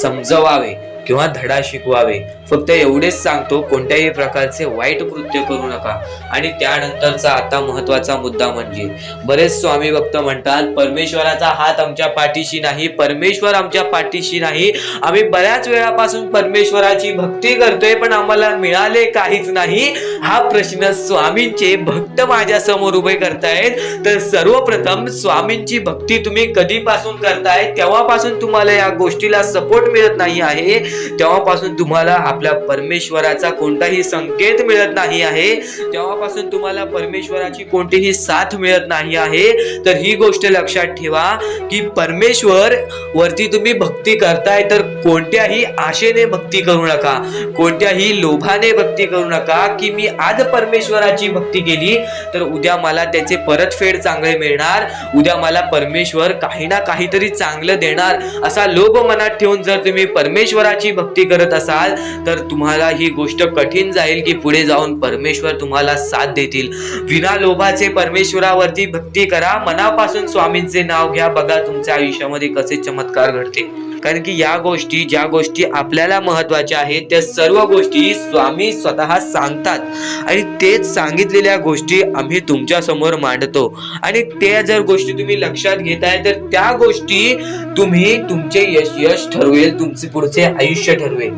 समजवावे किंवा धडा शिकवावे. फक्त एवढेच सांगतो, कोणत्याही प्रकारचे वाईट कृत्य करू नका. आणि त्यानंतरचा आता महत्वाचा मुद्दा म्हणजे बरेच स्वामी भक्त म्हणतात परमेश्वराचा हात आमच्या पाठीशी नाही, परमेश्वर आमच्या पाठीशी नाही. आम्ही बऱ्याच वेळापासून परमेश्वराची भक्ती करतोय पण आम्हाला मिळाले काहीच नाही. हा प्रश्न स्वामींचे भक्त माझ्या समोर उभे करतायत. तर सर्वप्रथम स्वामींची भक्ती तुम्ही कधीपासून करताय, तेव्हापासून तुम्हाला या गोष्टीला सपोर्ट मिळत नाही आहे, तेव्हापासून तुम्हाला आपल्या परमेश्वराचा कोणताही संकेत मिळत नाही आहे, तेव्हापासून तुम्हाला परमेश्वराची कोणतीही साथ मिळत नाही आहे. तर ही गोष्ट लक्षात ठेवा की परमेश्वर वरती तुम्ही भक्ती करताय तर कोणत्याही आशेने भक्ती करू नका, कोणत्याही लोभाने भक्ती करू नका की मी आज परमेश्वराची भक्ती केली तर उद्या मला त्याचे परतफेड चांगले मिळणार, उद्या मला परमेश्वर काही ना काहीतरी चांगलं देणार, असा लोभ मनात ठेवून जर तुम्ही परमेश्वराची भक्ती करत असाल तर तुम्हाला ही गोष्ट कठीण जाईल की पुढे जाऊन परमेश्वर तुम्हाला साथ देतील. विना लोभाचे परमेश्वरावरती भक्ती करा, मनापासून स्वामींचे नाव घ्या, बघा तुमच्या आयुष्यामध्ये कसे चमत्कार घडते. कारण की या गोष्टी ज्या गोष्टी आपल्याला महत्वाच्या आहेत त्या सर्व गोष्टी स्वामी स्वतः सांगतात आणि तेच सांगितलेल्या गोष्टी आम्ही तुमच्या समोर मांडतो. आणि त्या जर गोष्टी तुम्ही लक्षात घेताय तर त्या गोष्टी तुमचे यश ठरवेल, तुमचे पुढचे आयुष्य ठरवेल.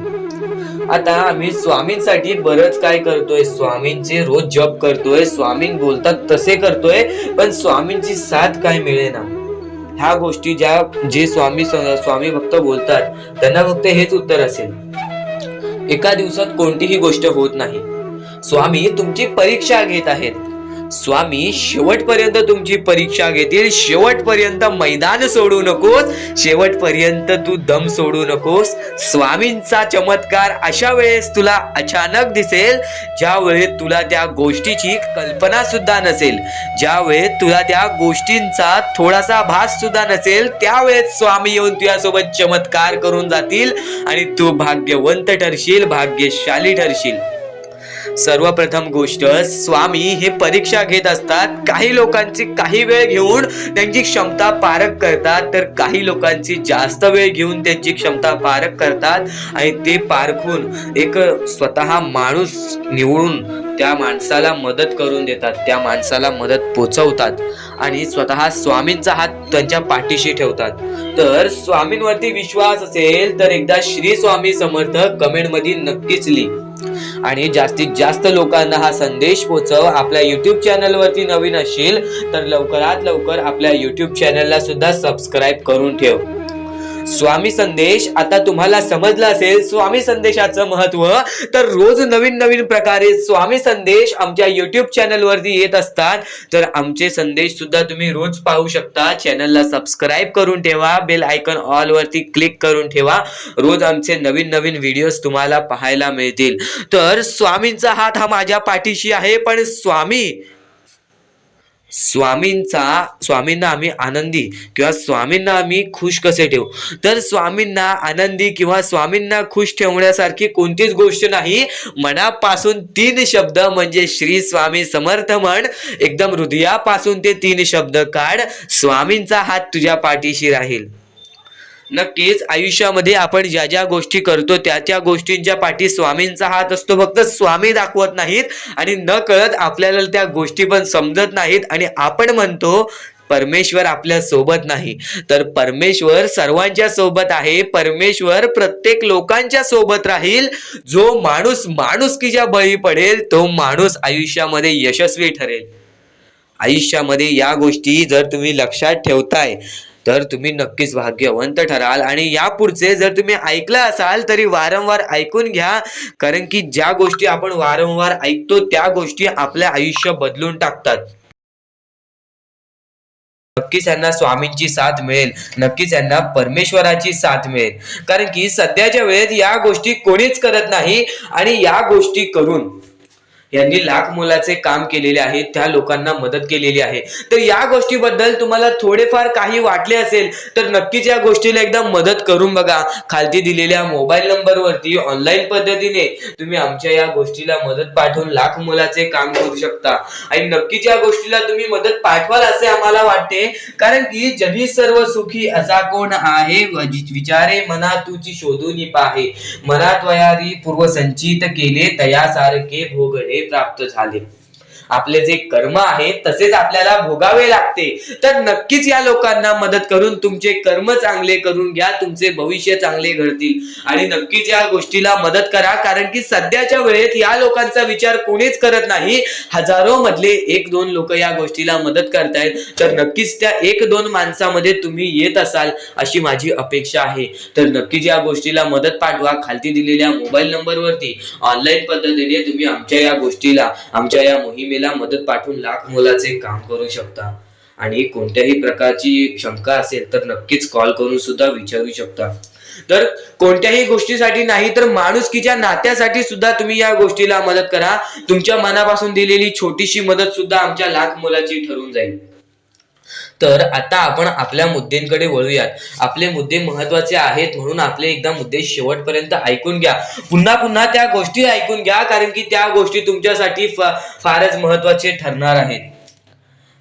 आता आम्ही स्वामींसाठी बरंच काय करतोय, स्वामींचे रोज जप करतोय, स्वामी बोलतात तसे करतोय, पण स्वामींची साथ काय मिळेना. ह्या गोष्टी जे स्वामी भक्त बोलतात त्यांना फक्त हेच उत्तर असेल, एका दिवसात कोणतीही गोष्ट होत नाही. स्वामी तुमची परीक्षा घेत आहेत, स्वामी शेवटपर्यंत तुमची परीक्षा घेतील, शेवटपर्यंत मैदान सोडू नकोस, शेवटपर्यंत तू दम सोडू नकोस. स्वामींचा चमत्कार अशा वेळेस तुला अचानक दिसेल ज्या वेळेस तुला त्या गोष्टीची कल्पना सुद्धा नसेल, ज्या वेळेस तुला त्या गोष्टींचा थोडासा भास सुद्धा नसेल, त्यावेळेस स्वामी येऊन तुझ्यासोबत चमत्कार करून जातील आणि तू भाग्यवंत ठरशील, भाग्यशाली ठरशील. सर्वप्रथम गोष्ट, स्वामी हे परीक्षा घेत असतात. काही लोकांची काही वेळ घेऊन त्यांची क्षमता पारख करतात, तर काही लोकांची जास्त वेळ घेऊन त्यांची क्षमता पारख करतात आणि ते पारखून एक स्वतः माणूस निवडून त्या माणसाला मदत करून देतात, त्या माणसाला मदत पोचवतात आणि स्वतः स्वामींचा हात त्यांच्या पाठीशी ठेवतात. तर स्वामींवरती विश्वास असेल तर एकदा श्री स्वामी समर्थ कमेंट मध्ये नक्कीच लिह आणि जास्तीत जास्त लोकांना हा संदेश पोचव. आपल्या युट्यूब चॅनल वरती नवीन असेल तर लवकरात लवकर आपल्या युट्यूब चॅनलला सुद्धा सबस्क्राईब करून ठेव. स्वामी संदेश आता तुम्हाला समजला असेल स्वामी संदेशाचं महत्व. तर रोज नवीन नवीन प्रकारे स्वामी संदेश आमच्या युट्यूब चॅनल वरती येत असतात. तर आमचे संदेश सुद्धा तुम्ही रोज पाहू शकता. चॅनलला सबस्क्राईब करून ठेवा, बेल आयकॉन ऑल वरती क्लिक करून ठेवा. रोज आमचे नवीन नवीन व्हिडिओज तुम्हाला पाहायला मिळतील. तर स्वामींचा हात हा माझ्या पाठीशी आहे, पण स्वामींना आम्ही आनंदी किंवा स्वामींना आम्ही खुश कसे ठेवू. तर स्वामींना आनंदी किंवा स्वामींना खुश ठेवण्यासारखी कोणतीच गोष्ट नाही. मनापासून 3 शब्द म्हणजे श्री स्वामी समर्थ म्हण. एकदम हृदयापासून ते 3 शब्द काढ. स्वामींचा हात तुझ्या पाठीशी राहील. नक्कीच आयुष्यामध्ये आपण ज्या ज्या गोष्टी करतो त्या गोष्टींच्या पाठी स्वामींचा हात असतो. फक्त स्वामी दाखवत नाहीत आणि न कळत आपल्याला त्या गोष्टी पण समजत नाहीत आणि आपण म्हणतो परमेश्वर आपल्या सोबत नाही. तर परमेश्वर सर्वांच्या सोबत आहे. परमेश्वर प्रत्येक लोकांच्या सोबत राहील. जो माणूस माणुसकीच्या बळी पडेल तो माणूस आयुष्यामध्ये यशस्वी ठरेल. आयुष्यामध्ये या गोष्टी जर तुम्ही लक्षात ठेवताय तर तुम्ही नक्कीच भाग्यवंत ठराल. आणि यापुढचे जर तुम्ही ऐकलं असाल तरी वारंवार ऐकून घ्या, कारण की ज्या गोष्टी आपण वारंवार ऐकतो त्या गोष्टी आपल्या आयुष्य बदलून टाकतात. नक्कीच यांना स्वामींची साथ मिळेल, नक्कीच यांना परमेश्वराची साथ मिळेल. कारण की सध्याच्या वेळेत या गोष्टी कोणीच करत नाही आणि या गोष्टी करून यांनी लाख मोलाचे काम केलेले आहे, त्या लोकांना मदत केलेली आहे. तर या गोष्टीबद्दल तुम्हाला थोडेफार काही वाटले असेल तर नक्कीच या गोष्टीला एकदा मदत करून बघा. खालती दिलेल्या मोबाईल नंबरवरती ऑनलाईन पद्धतीने तुम्ही आमच्या या गोष्टीला मदत पाठवून लाख मोलाचे काम करू शकता. आणि नक्कीच या गोष्टीला तुम्ही मदत पाठवाल असे आम्हाला वाटते, कारण की जगी सर्व सुखी असा कोण आहे, विचारे मना तुझी शोधून पाहे, मनात वयारी पूर्व संचित केले तयासारखे भोगणे प्राप्त झाले. आपले जे कर्म आहे तसेच आपल्याला भोगावे लागते. तर नक्कीच या लोकांना मदत करून तुमचे कर्म चांगले करून घ्या, तुमचे भविष्य चांगले घडतील. आणि नक्कीच या गोष्टीला मदत करा, कारण की सध्याच्या वेळेत या लोकांचा विचार कोणीच करत नाही. हजारो मधले 1-2 लोक या गोष्टीला मदत करतायत. तर नक्कीच त्या 1-2 माणसामध्ये तुम्ही येत असाल अशी माझी अपेक्षा आहे. तर नक्कीच या गोष्टीला मदत पाठवा. खालती दिलेल्या मोबाईल नंबरवरती ऑनलाईन पद्धतीने तुम्ही आमच्या या गोष्टीला, आमच्या या मोहिमेला मदत पाठवून लाख मोलाचे काम करू शकता. आणि कोणत्याही प्रकारची शंका असेल तर नक्कीच कॉल करून सुद्धा विचारू शकता. तर कोणत्याही गोष्टीसाठी नाही तर माणुसकीच्या नात्यासाठी सुद्धा तुम्ही या गोष्टीला मदत करा. तुमच्या मनापासून दिलेली छोटीशी मदत सुद्धा आमच्या लाख मोलाची ठरून जाईल. तर आता आपण आपल्या मुद्द्यांकडे वळूयात. आपले मुद्दे महत्वाचे आहेत म्हणून आपले एकदा मुद्दे शेवटपर्यंत ऐकून घ्या. पुन्हा पुन्हा त्या गोष्टी ऐकून घ्या, कारण की त्या गोष्टी तुमच्यासाठी फारच महत्वाचे ठरणार आहेत.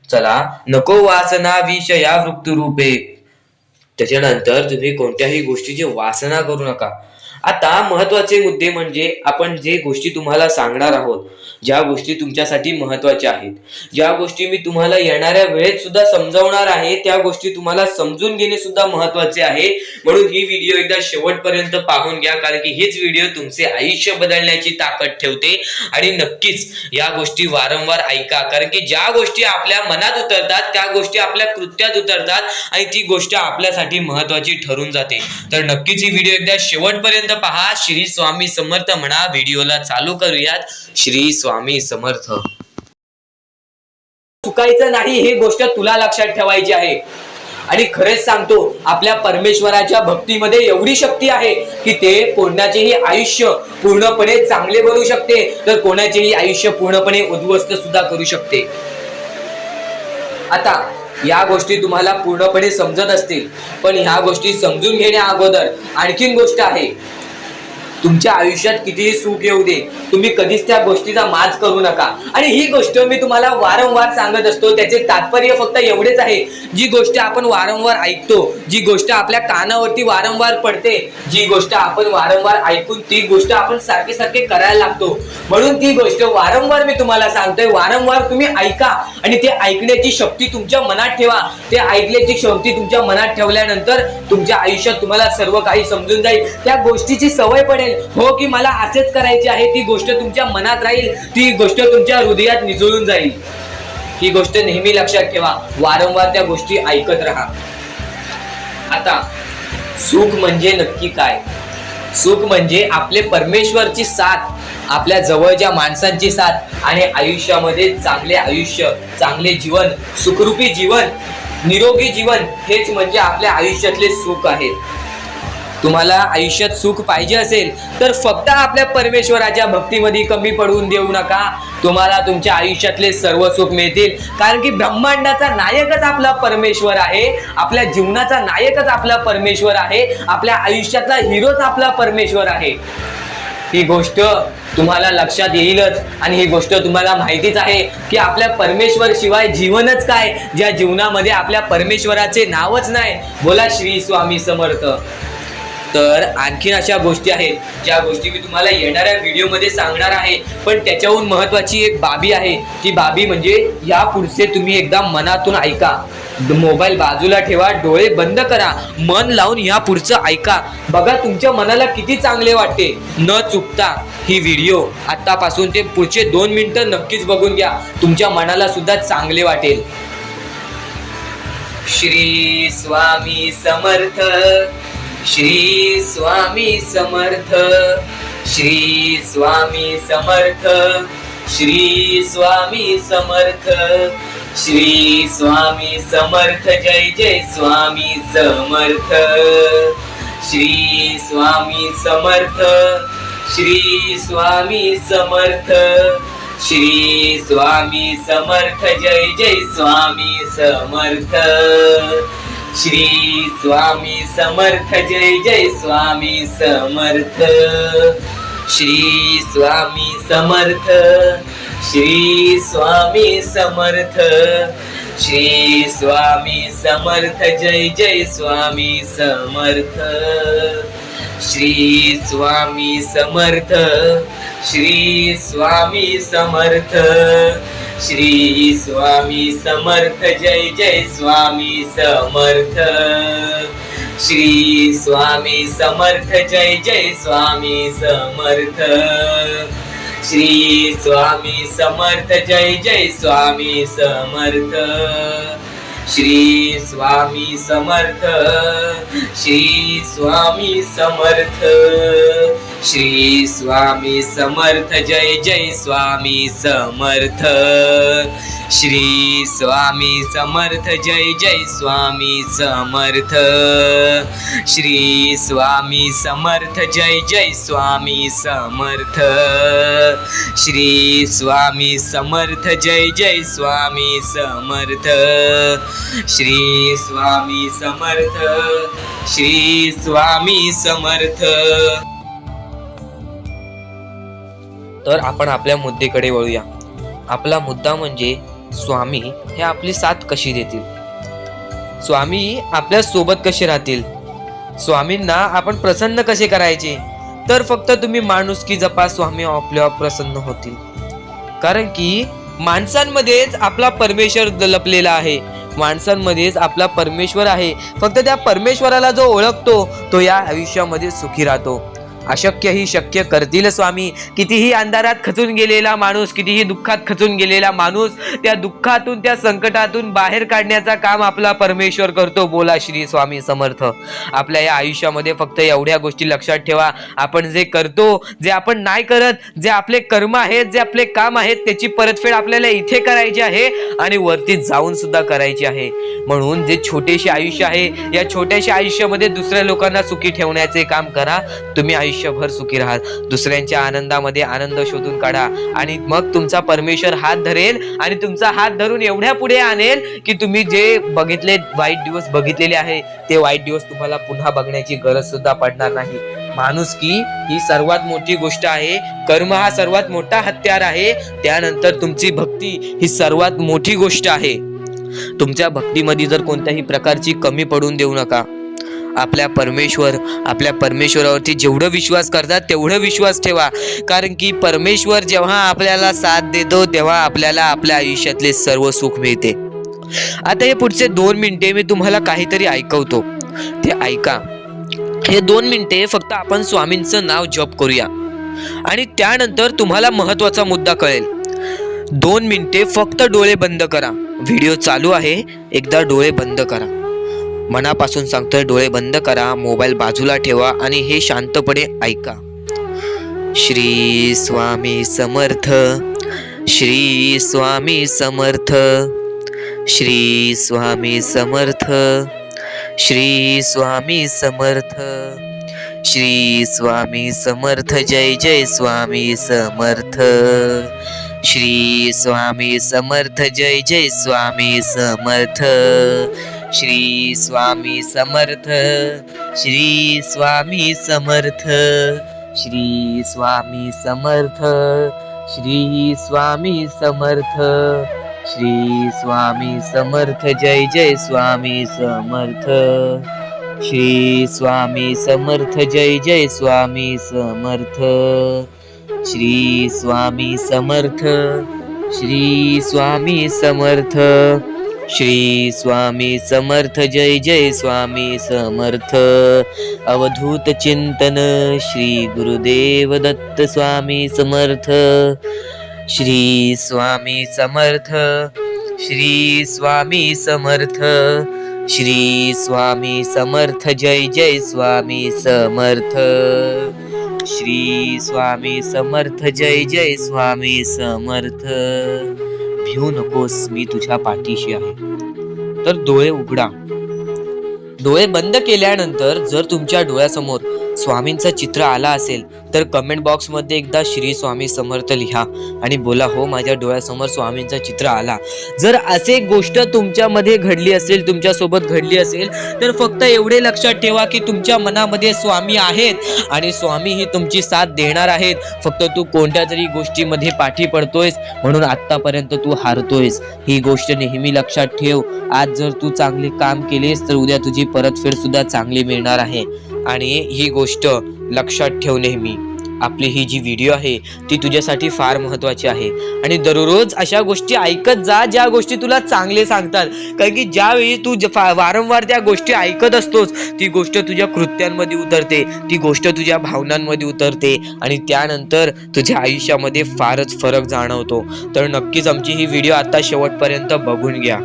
चला, नको वासना विषया वृत्तरूपे. त्याच्यानंतर तुम्ही कोणत्याही गोष्टीची वासना करू नका. आता महत्वाचे मुद्दे म्हणजे आपण जे गोष्टी तुम्हाला सांगणार आहोत, ज्या गोष्टी तुमच्यासाठी महत्वाच्या आहेत, ज्या गोष्टी मी तुम्हाला येणाऱ्या वेळेत सुद्धा समजावणार आहे, त्या गोष्टी तुम्हाला समजून घेणे सुद्धा महत्वाचे आहे. म्हणून ही व्हिडिओ एकदा शेवटपर्यंत पाहून घ्या, कारण की हीच व्हिडिओ तुमचे आयुष्य बदलण्याची ताकद ठेवते. आणि नक्कीच या गोष्टी वारंवार ऐका, कारण की ज्या गोष्टी आपल्या मनात उतरतात त्या गोष्टी आपल्या कृत्यात उतरतात आणि ती गोष्ट आपल्यासाठी महत्वाची ठरून जाते. तर नक्कीच ही व्हिडिओ एकदा शेवटपर्यंत पहा. श्री स्वामी समर्थ म्हणा. व्हिडिओला चालू करूयात. श्री स्वामी समर्थ. चुकायचं नाही हे गोष्ट तुला लक्षात ठेवायची आहे. आणि खरेच सांगतो, आपल्या परमेश्वराच्या भक्तीमध्ये एवढी शक्ती आहे की ते कोणाचेही आयुष्य पूर्णपणे चांगले बनवू शकते, तर कोणाचेही आयुष्य पूर्णपणे उद्ध्वस्त सुद्धा करू शकते. आता या गोष्टी तुम्हाला पूर्णपणे समजत असतील, पण ह्या गोष्टी समजून घेण्या अगोदर आणखीन गोष्ट आहे. तुमच्या आयुष्यात कितीही सुख येऊ दे, तुम्ही कधीच त्या गोष्टीचा माज करू नका. आणि ही गोष्ट मी तुम्हाला वारंवार सांगत असतो. त्याचे तात्पर्य फक्त एवढेच आहे, जी गोष्ट आपण वारंवार ऐकतो, जी गोष्ट आपल्या कानावरती वारंवार पडते, जी गोष्ट आपण वारंवार ऐकून ती गोष्ट आपण सारखे सारखे करायला लागतो, म्हणून ती गोष्ट वारंवार मी तुम्हाला सांगतोय. वारंवार तुम्ही ऐका आणि ते ऐकण्याची शक्ती तुमच्या मनात ठेवा. ते ऐकण्याची शक्ती तुमच्या मनात ठेवल्यानंतर तुमच्या आयुष्यात तुम्हाला सर्व काही समजून जाईल. त्या गोष्टीची सवय पडेल. हो की मला असेच करायचे आहे, ती गोष्ट तुमच्या मनात राहील, ती गोष्ट तुमच्या हृदयात निजळून जाईल. ही गोष्ट नेहमी लक्षात ठेवा. वारंवार त्या गोष्टी ऐकत राहा. आता सुख म्हणजे नक्की काय? सुख म्हणजे आपले परमेश्वरची साथ, आपल्या जवळच्या माणसांची साथ आणि आयुष्यामध्ये चांगले आयुष्य, चांगले जीवन, सुखरूपी जीवन, निरोगी जीवन, हेच म्हणजे आपल्या आयुष्यातले सुख आहे. तुम्हाला आयुष्यात सुख पाहिजे असेल तर फक्त आपल्या परमेश्वराच्या भक्तीमध्ये कमी पडून देऊ नका. तुम्हाला तुमच्या आयुष्यातले सर्व सुख मिळतील. कारण की ब्रह्मांडाचा नायकच आपला परमेश्वर आहे. आपल्या जीवनाचा नायकच आपला परमेश्वर आहे. आपल्या आयुष्यातला हिरोच आपला परमेश्वर आहे. ही गोष्ट तुम्हाला लक्षात येईलच. आणि ही गोष्ट तुम्हाला माहितीच आहे की आपल्या परमेश्वर शिवाय जीवनच काय, ज्या जीवनामध्ये आपल्या परमेश्वराचे नावच नाही. बोला श्री स्वामी समर्थ. तर आणखीन अशा गोष्टी आहेत ज्या गोष्टी मी तुम्हाला येणाऱ्या व्हिडिओमध्ये सांगणार आहे. पण त्याच्याहून महत्वाची एक बाबी आहे. ती बाबी म्हणजे या पुढचे तुम्ही एकदा मनातून ऐका. मोबाईल बाजूला ठेवा, डोळे बंद करा, मन लावून या पुढचं ऐका. बघा तुमच्या मनाला किती चांगले वाटते. न चुकता ही व्हिडिओ आतापासून ते पुढचे 2 मिनिटं नक्कीच बघून घ्या. तुमच्या मनाला सुद्धा चांगले वाटेल. श्री स्वामी समर्थ. श्री स्वामी समर्थ. श्री स्वामी समर्थ. श्री स्वामी समर्थ. श्री स्वामी समर्थ. जय जय स्वामी समर्थ. श्री स्वामी समर्थ. श्री स्वामी समर्थ. श्री स्वामी समर्थ. जय जय स्वामी समर्थ. श्री स्वामी समर्थ. जय जय स्वामी समर्थ. श्री स्वामी समर्थ. श्री स्वामी समर्थ. श्री स्वामी समर्थ. जय जय स्वामी समर्थ. श्री स्वामी समर्थ. श्री स्वामी समर्थ. श्री स्वामी समर्थ. जय जय स्वामी समर्थ. श्री स्वामी समर्थ. जय जय स्वामी समर्थ. श्री स्वामी समर्थ. जय जय स्वामी समर्थ. श्री स्वामी समर्थ. श्री स्वामी समर्थ. श्री स्वामी समर्थ. जय जय स्वामी समर्थ. श्री स्वामी समर्थ. जय जय स्वामी समर्थ. श्री स्वामी समर्थ. जय जय स्वामी समर्थ. श्री स्वामी समर्थ. जय जय स्वामी समर्थ. श्री स्वामी समर्थ. श्री स्वामी समर्थ. तर आपण आपल्या मुद्द्याकडे वळूया. आपला मुद्दा म्हणजे स्वामी हे आपली साथ कशी देतील, स्वामी आपल्या सोबत कसे राहतील, स्वामींना आपण प्रसन्न कसे करायचे. तर फक्त तुम्ही माणुसकी जपा, स्वामी आपल्यावर प्रसन्न होतील. कारण की माणसांमध्येच आपला परमेश्वर लपलेला आहे. माणसांमध्येच आपला परमेश्वर आहे. फक्त त्या परमेश्वराला जो ओळखतो तो या आयुष्यामध्ये सुखी राहतो. अशक्य ही शक्य करतील स्वामी. कितीही अंधारात खचून गेलेला माणूस, कितीही दुःखात खचून गेलेला माणूस, त्या दुःखातून त्या संकटातून बाहेर काढण्याचा काम आपला परमेश्वर करतो. बोला श्री स्वामी समर्थ. आपल्या या आयुष्यामध्ये फक्त एवढ्या गोष्टी लक्षात ठेवा. आपण जे करतो, जे आपण नाही करत, जे आपले कर्म आहेत, जे आपले काम आहेत, त्याची परतफेड आपल्याला इथे करायची आहे आणि वरती जाऊन सुद्धा करायची आहे. म्हणून जे छोटेसे आयुष्य आहे, या छोट्याशा आयुष्यामध्ये दुसऱ्या लोकांना सुखी ठेवण्याचे काम करा. तुम्ही आयुष्य आयुष्यभर सुखी राहा. दुसऱ्यांच्या आनंदामध्ये आनंद शोधून काढा आणि मग तुमचा परमेश्वर हात धरेल आणि तुमचा हात धरून एवढ्या पुढे आणेल की तुम्ही जे बघितले वाईट दिवस बघितलेले आहे ते वाईट दिवस तुम्हाला पुन्हा बघण्याची गरज सुद्धा पडणार नाही. माणुसकी ही सर्वात मोठी गोष्ट आहे. कर्म हा सर्वात मोठा हत्यार आहे. त्यानंतर तुमची भक्ती ही सर्वात मोठी गोष्ट आहे. तुमच्या भक्तीमध्ये जर कोणत्याही प्रकारची कमी पडून देऊ नका. आपल्या परमेश्वरावरती जेवढं विश्वास करतात तेवढं विश्वास ठेवा. कारण की परमेश्वर जेव्हा आपल्याला साथ देतो तेव्हा आपल्याला आपल्या आयुष्यातले सर्व सुख मिळते. आता हे पुढचे 2 मिनिटे मी तुम्हाला काहीतरी ऐकवतो, ते ऐका. हे 2 मिनिटे फक्त आपण स्वामींचं नाव जप करूया आणि त्यानंतर तुम्हाला महत्वाचा मुद्दा कळेल. 2 मिनिटे फक्त डोळे बंद करा. व्हिडिओ चालू आहे, एकदा डोळे बंद करा. मनापासून सांगतोय, डोळे बंद करा, मोबाईल बाजूला ठेवा आणि हे शांतपणे ऐका. श्री स्वामी समर्थ, श्री स्वामी समर्थ, श्री स्वामी समर्थ, श्री स्वामी समर्थ, श्री स्वामी समर्थ. जय जय स्वामी समर्थ. श्री स्वामी समर्थ. जय जय स्वामी समर्थ. श्री स्वामी समर्थ. श्री स्वामी समर्थ. श्री स्वामी समर्थ. श्री स्वामी समर्थ. श्री स्वामी समर्थ. जय जय स्वामी समर्थ. श्री स्वामी समर्थ. जय जय स्वामी समर्थ. श्री स्वामी समर्थ. श्री स्वामी समर्थ. श्री स्वामी समर्थ. जय जय स्वामी समर्थ. अवधूत चिंतन श्री गुरुदेव दत्त स्वामी समर्थ. श्री स्वामी समर्थ. श्री स्वामी समर्थ. श्री स्वामी समर्थ. जय जय स्वामी समर्थ. श्री स्वामी समर्थ. जय जय स्वामी समर्थ. भिवू नकोस, मी तुझ्या पाठीशी आहे. तर डोळे उघडा. डोळे बंद केल्यानंतर जर तुमच्या डोळ्यासमोर स्वामींचं चित्र आला असेल तर कमेंट बॉक्स मध्ये एकदा श्री स्वामी समर्थ लिहा आणि बोला, हो माझ्या डोळ्यासमोर स्वामींचं चित्र आला. जर असे गोष्ट तुमच्यामध्ये घडली असेल, तुमच्या सोबत घडली असेल, तर फक्त एवढे लक्षात ठेवा की तुमच्या मनामध्ये स्वामी आहेत आणि स्वामी ही तुमची साथ देणार आहेत. फक्त तू कोणत्या तरी गोष्टीमध्ये पाठी पडतोयस म्हणून आतापर्यंत तू हारतोयस. ही गोष्ट नेहमी लक्षात ठेव. आज जर तू चांगले काम केलेस तर उद्या तुझी परतफेड सुद्धा चांगली मिळणार आहे. आणि ही गोष्ट लक्षात ठेव नेहमी. आपली ही जी व्हिडिओ आहे ती तुझ्यासाठी फार महत्वाची आहे आणि दररोज अशा गोष्टी ऐकत जा ज्या गोष्टी तुला चांगले सांगतात. कारण की ज्यावेळी तू वारंवार त्या गोष्टी ऐकत असतोस ती गोष्ट तुझ्या कृत्यांमध्ये उतरते, ती गोष्ट तुझ्या भावनांमध्ये उतरते आणि त्यानंतर तुझ्या आयुष्यामध्ये फारच फरक जाणवतो. तर नक्कीच आमची ही व्हिडिओ आता शेवटपर्यंत बघून घ्या.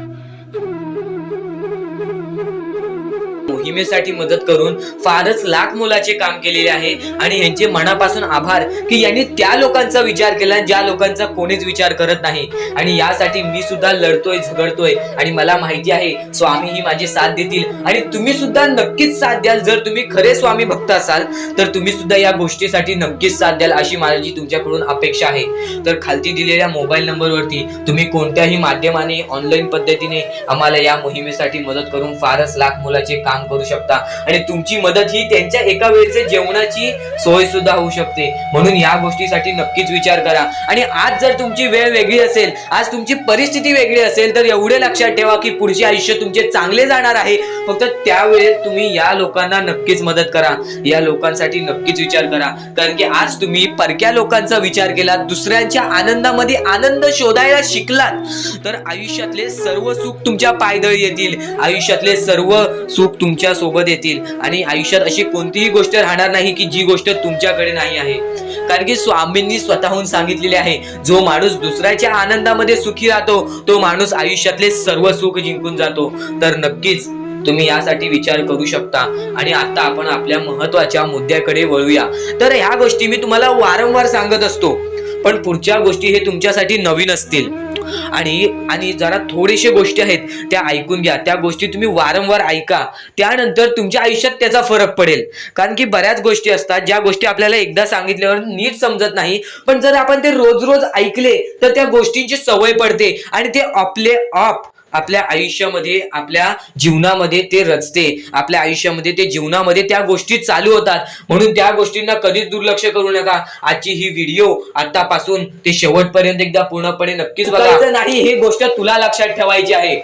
मोहिमेसाठी मदत करून फारच लाख मोलाचे काम केलेले आहे आणि यांचे मनापासून आभार की यांनी त्या लोकांचा विचार केला ज्या लोकांचा कोणीच विचार करत नाही. आणि यासाठी मी सुद्धा लढतोय, झगडतोय आणि मला माहिती आहे स्वामी ही माझी साथ देतील आणि तुम्ही सुद्धा नक्कीच साथ द्याल. जर तुम्ही खरे स्वामी भक्त असाल तर तुम्ही सुद्धा या गोष्टीसाठी नक्कीच साथ द्याल अशी माझी तुमच्याकडून अपेक्षा आहे. तर खालती दिलेल्या मोबाईल नंबरवरती तुम्ही कोणत्याही माध्यमाने ऑनलाईन पद्धतीने आम्हाला या मोहिमेसाठी मदत करून फारच लाख मोलाचे काम करू शकता आणि तुमची मदत ही त्यांच्या एका वेळेचे जेवणाची सोय सुद्धा होऊ शकते. म्हणून या गोष्टीसाठी नक्कीच विचार करा. आणि आज जर तुमची वेळ वेगळी असेल, आज तुमची परिस्थिती वेगळी असेल तर एवढे लक्षात ठेवा की पुढचे आयुष्य तुमचे चांगले जाणार आहे. फक्त त्यावेळेस तुम्ही या लोकांना नक्कीच मदत करा, या लोकांसाठी नक्कीच विचार करा. कारण की आज तुम्ही परक्या लोकांचा विचार केला, दुसऱ्यांच्या आनंदामध्ये आनंद शोधायला शिकलात तर आयुष्यातले सर्व सुख तुमच्या पायदळी येतील, आयुष्यातले सर्व सुख तुमच्या सोबत येतील आणि आयुष्यात अशी कोणतीही गोष्ट राहणार नाही की जी गोष्ट तुमच्याकडे नाही आहे. कारण की स्वामींनी स्वतःहून सांगितलेले आहे, जो माणूस दुसऱ्याच्या आनंदामध्ये सुखी राहतो तो माणूस आयुष्यातले सर्व सुख जिंकून जातो. तर नक्कीच तुम्ही यासाठी विचार करू शकता. आणि आता आपण आपल्या महत्वाच्या मुद्द्याकडे वळूया. तर ह्या गोष्टी मी तुम्हाला वारंवार सांगत असतो पण पुढच्या गोष्टी हे तुमच्यासाठी नवीन असतील. आणि जरा थोडेशे गोष्टी आहेत त्या ऐकून घ्या. त्या गोष्टी तुम्ही वारंवार ऐका, त्यानंतर तुमच्या आयुष्यात त्याचा फरक पडेल. कारण की बऱ्याच गोष्टी असतात ज्या गोष्टी आपल्याला एकदा सांगितल्यावर नीट समजत नाही, पण जर आपण ते रोज रोज ऐकले तर त्या गोष्टींची सवय पडते आणि ते आपले आप आपल्या आयुष्यामध्ये, आपल्या जीवनामध्ये ते रचते. आपल्या आयुष्यामध्ये ते जीवनामध्ये त्या गोष्टी चालू होतात. म्हणून त्या गोष्टींना कधीच दुर्लक्ष करू नका. आजची ही व्हिडिओ आतापासून ते शेवटपर्यंत एकदा पूर्णपणे नक्कीच बघायचं नाही, ही गोष्ट तुला लक्षात ठेवायची आहे.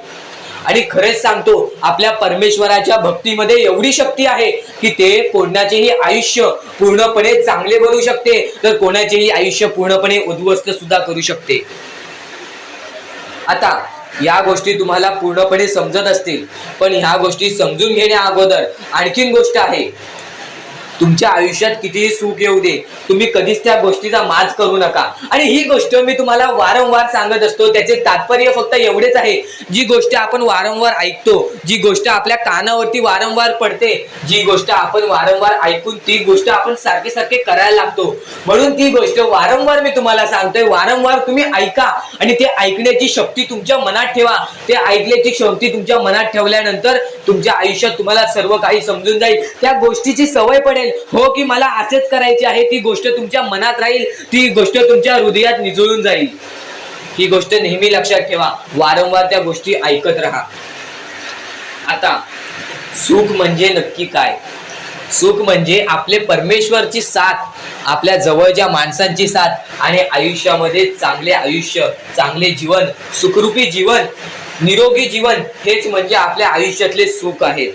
आणि खरेच सांगतो, आपल्या परमेश्वराच्या भक्तीमध्ये एवढी शक्ती आहे की ते कोणाचेही आयुष्य पूर्णपणे चांगले बनवू शकते, तर कोणाचेही आयुष्य पूर्णपणे उद्ध्वस्त सुद्धा करू शकते. आता या गोष्टी तुम्हाला पूर्णपणे समजत असतील, पण ह्या गोष्टी समजून घेण्या अगोदर आणखीन गोष्ट आहे. तुमच्या आयुष्यात कितीही सुख येऊ दे, तुम्ही कधीच त्या गोष्टीचा माज करू नका. आणि ही गोष्ट मी तुम्हाला वारंवार सांगत असतो. त्याचे तात्पर्य फक्त एवढेच आहे, जी गोष्ट आपण वारंवार ऐकतो, जी गोष्ट आपल्या कानावरती वारंवार पडते, जी गोष्ट आपण वारंवार ऐकून ती गोष्ट आपण सारखे सारखे करायला लागतो, म्हणून ती गोष्ट वारंवार मी तुम्हाला सांगतोय. वारंवार तुम्ही ऐका आणि ते ऐकण्याची शक्ती तुमच्या मनात ठेवा. ते ऐकण्याची शक्ती तुमच्या मनात ठेवल्यानंतर तुमच्या आयुष्यात तुम्हाला सर्व काही समजून जाईल. त्या गोष्टीची सवय पडेल. हो की मला असेच करायचे आहे, ती गोष्ट तुमच्या मनात राहील, ती गोष्ट तुमच्या हृदयात निजळून जाईल. ही गोष्ट नेहमी लक्षात ठेवा. वारंवार त्या गोष्टी ऐकत राहा. आता सुख म्हणजे नक्की काय? सुख म्हणजे आपले परमेश्वरची साथ, आपल्या जवळच्या माणसांची साथ आणि आयुष्यामध्ये चांगले आयुष्य, चांगले जीवन, सुखरूपी जीवन, निरोगी जीवन, हेच म्हणजे आपल्या आयुष्यातले सुख आहे.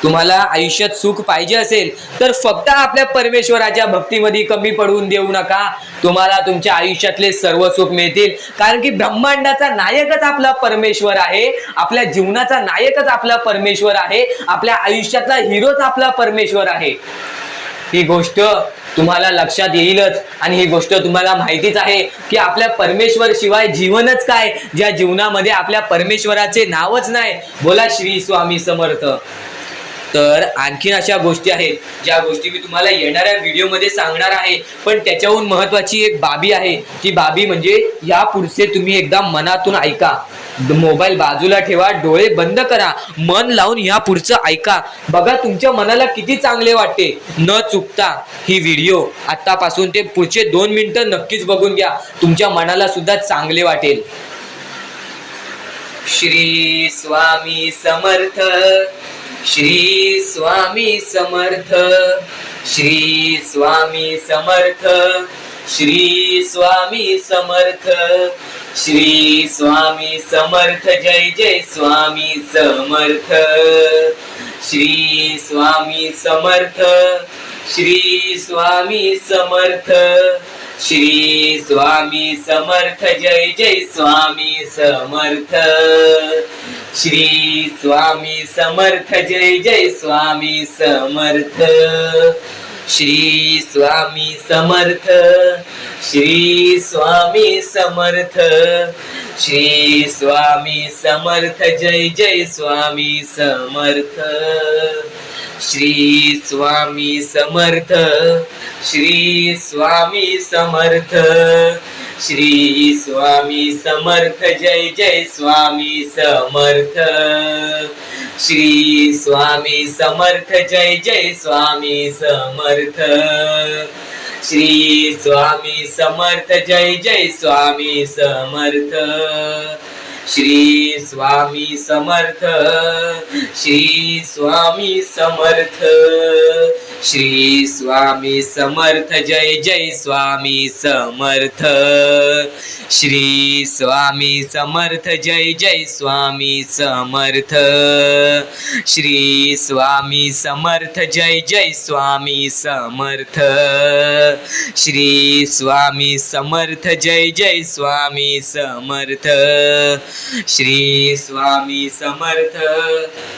तुम्हाला आयुष्यात सुख पाहिजे असेल तर फक्त आपल्या परमेश्वराच्या भक्तीमध्ये कमी पडून देऊ नका. तुम्हाला तुमच्या आयुष्यातले सर्व सुख मिळतील. कारण की ब्रह्मांडाचा नायकच आपला परमेश्वर आहे. आपल्या जीवनाचा नायकच आपला परमेश्वर आहे. आपल्या आयुष्यातला हिरोच आपला परमेश्वर आहे. ही गोष्ट तुम्हाला लक्षात येईलच. आणि ही गोष्ट तुम्हाला माहितीच आहे की आपल्या परमेश्वर शिवाय जीवनच काय, ज्या जीवनामध्ये आपल्या परमेश्वराचे नावच नाही. बोला श्री स्वामी समर्थ. तर आणखीन अशा गोष्टी आहेत ज्या गोष्टी मी तुम्हाला येणाऱ्या व्हिडिओमध्ये सांगणार आहे. पण त्याच्याहून महत्वाची एक बाबी आहे. ती बाबी म्हणजे या पुढचे तुम्ही एकदा मनातून ऐका. मोबाईल बाजूला ठेवा, डोळे बंद करा, मन लावून या पुढचं ऐका. बघा तुमच्या मनाला किती चांगले वाटते. न चुकता ही व्हिडिओ आतापासून ते पुढचे 2 मिनिटं नक्कीच बघून घ्या. तुमच्या मनाला सुद्धा चांगले वाटेल. श्री स्वामी समर्थ, श्री स्वामी समर्थ, श्री स्वामी समर्थ, श्री स्वामी समर्थ, श्री स्वामी समर्थ. जय जय स्वामी समर्थ. श्री स्वामी समर्थ, श्री स्वामी समर्थ, श्री स्वामी समर्थ. जय जय स्वामी समर्थ. श्री स्वामी समर्थ. जय जय स्वामी समर्थ. श्री स्वामी समर्थ, श्री स्वामी समर्थ, श्री स्वामी समर्थ. जय जय स्वामी समर्थ. श्री स्वामी समर्थ, श्री स्वामी समर्थ, श्री स्वामी समर्थ. जय जय स्वामी समर्थ. श्री स्वामी समर्थ. जय जय स्वामी समर्थ. श्री स्वामी समर्थ. जय जय स्वामी समर्थ. श्री स्वामी समर्थ. श्री स्वामी समर्थ. श्री स्वामी समर्थ. जय जय स्वामी समर्थ. श्री स्वामी समर्थ. जय जय स्वामी समर्थ. श्री स्वामी समर्थ. जय जय स्वामी समर्थ. श्री स्वामी समर्थ. जय जय स्वामी समर्थ. श्री स्वामी समर्थ.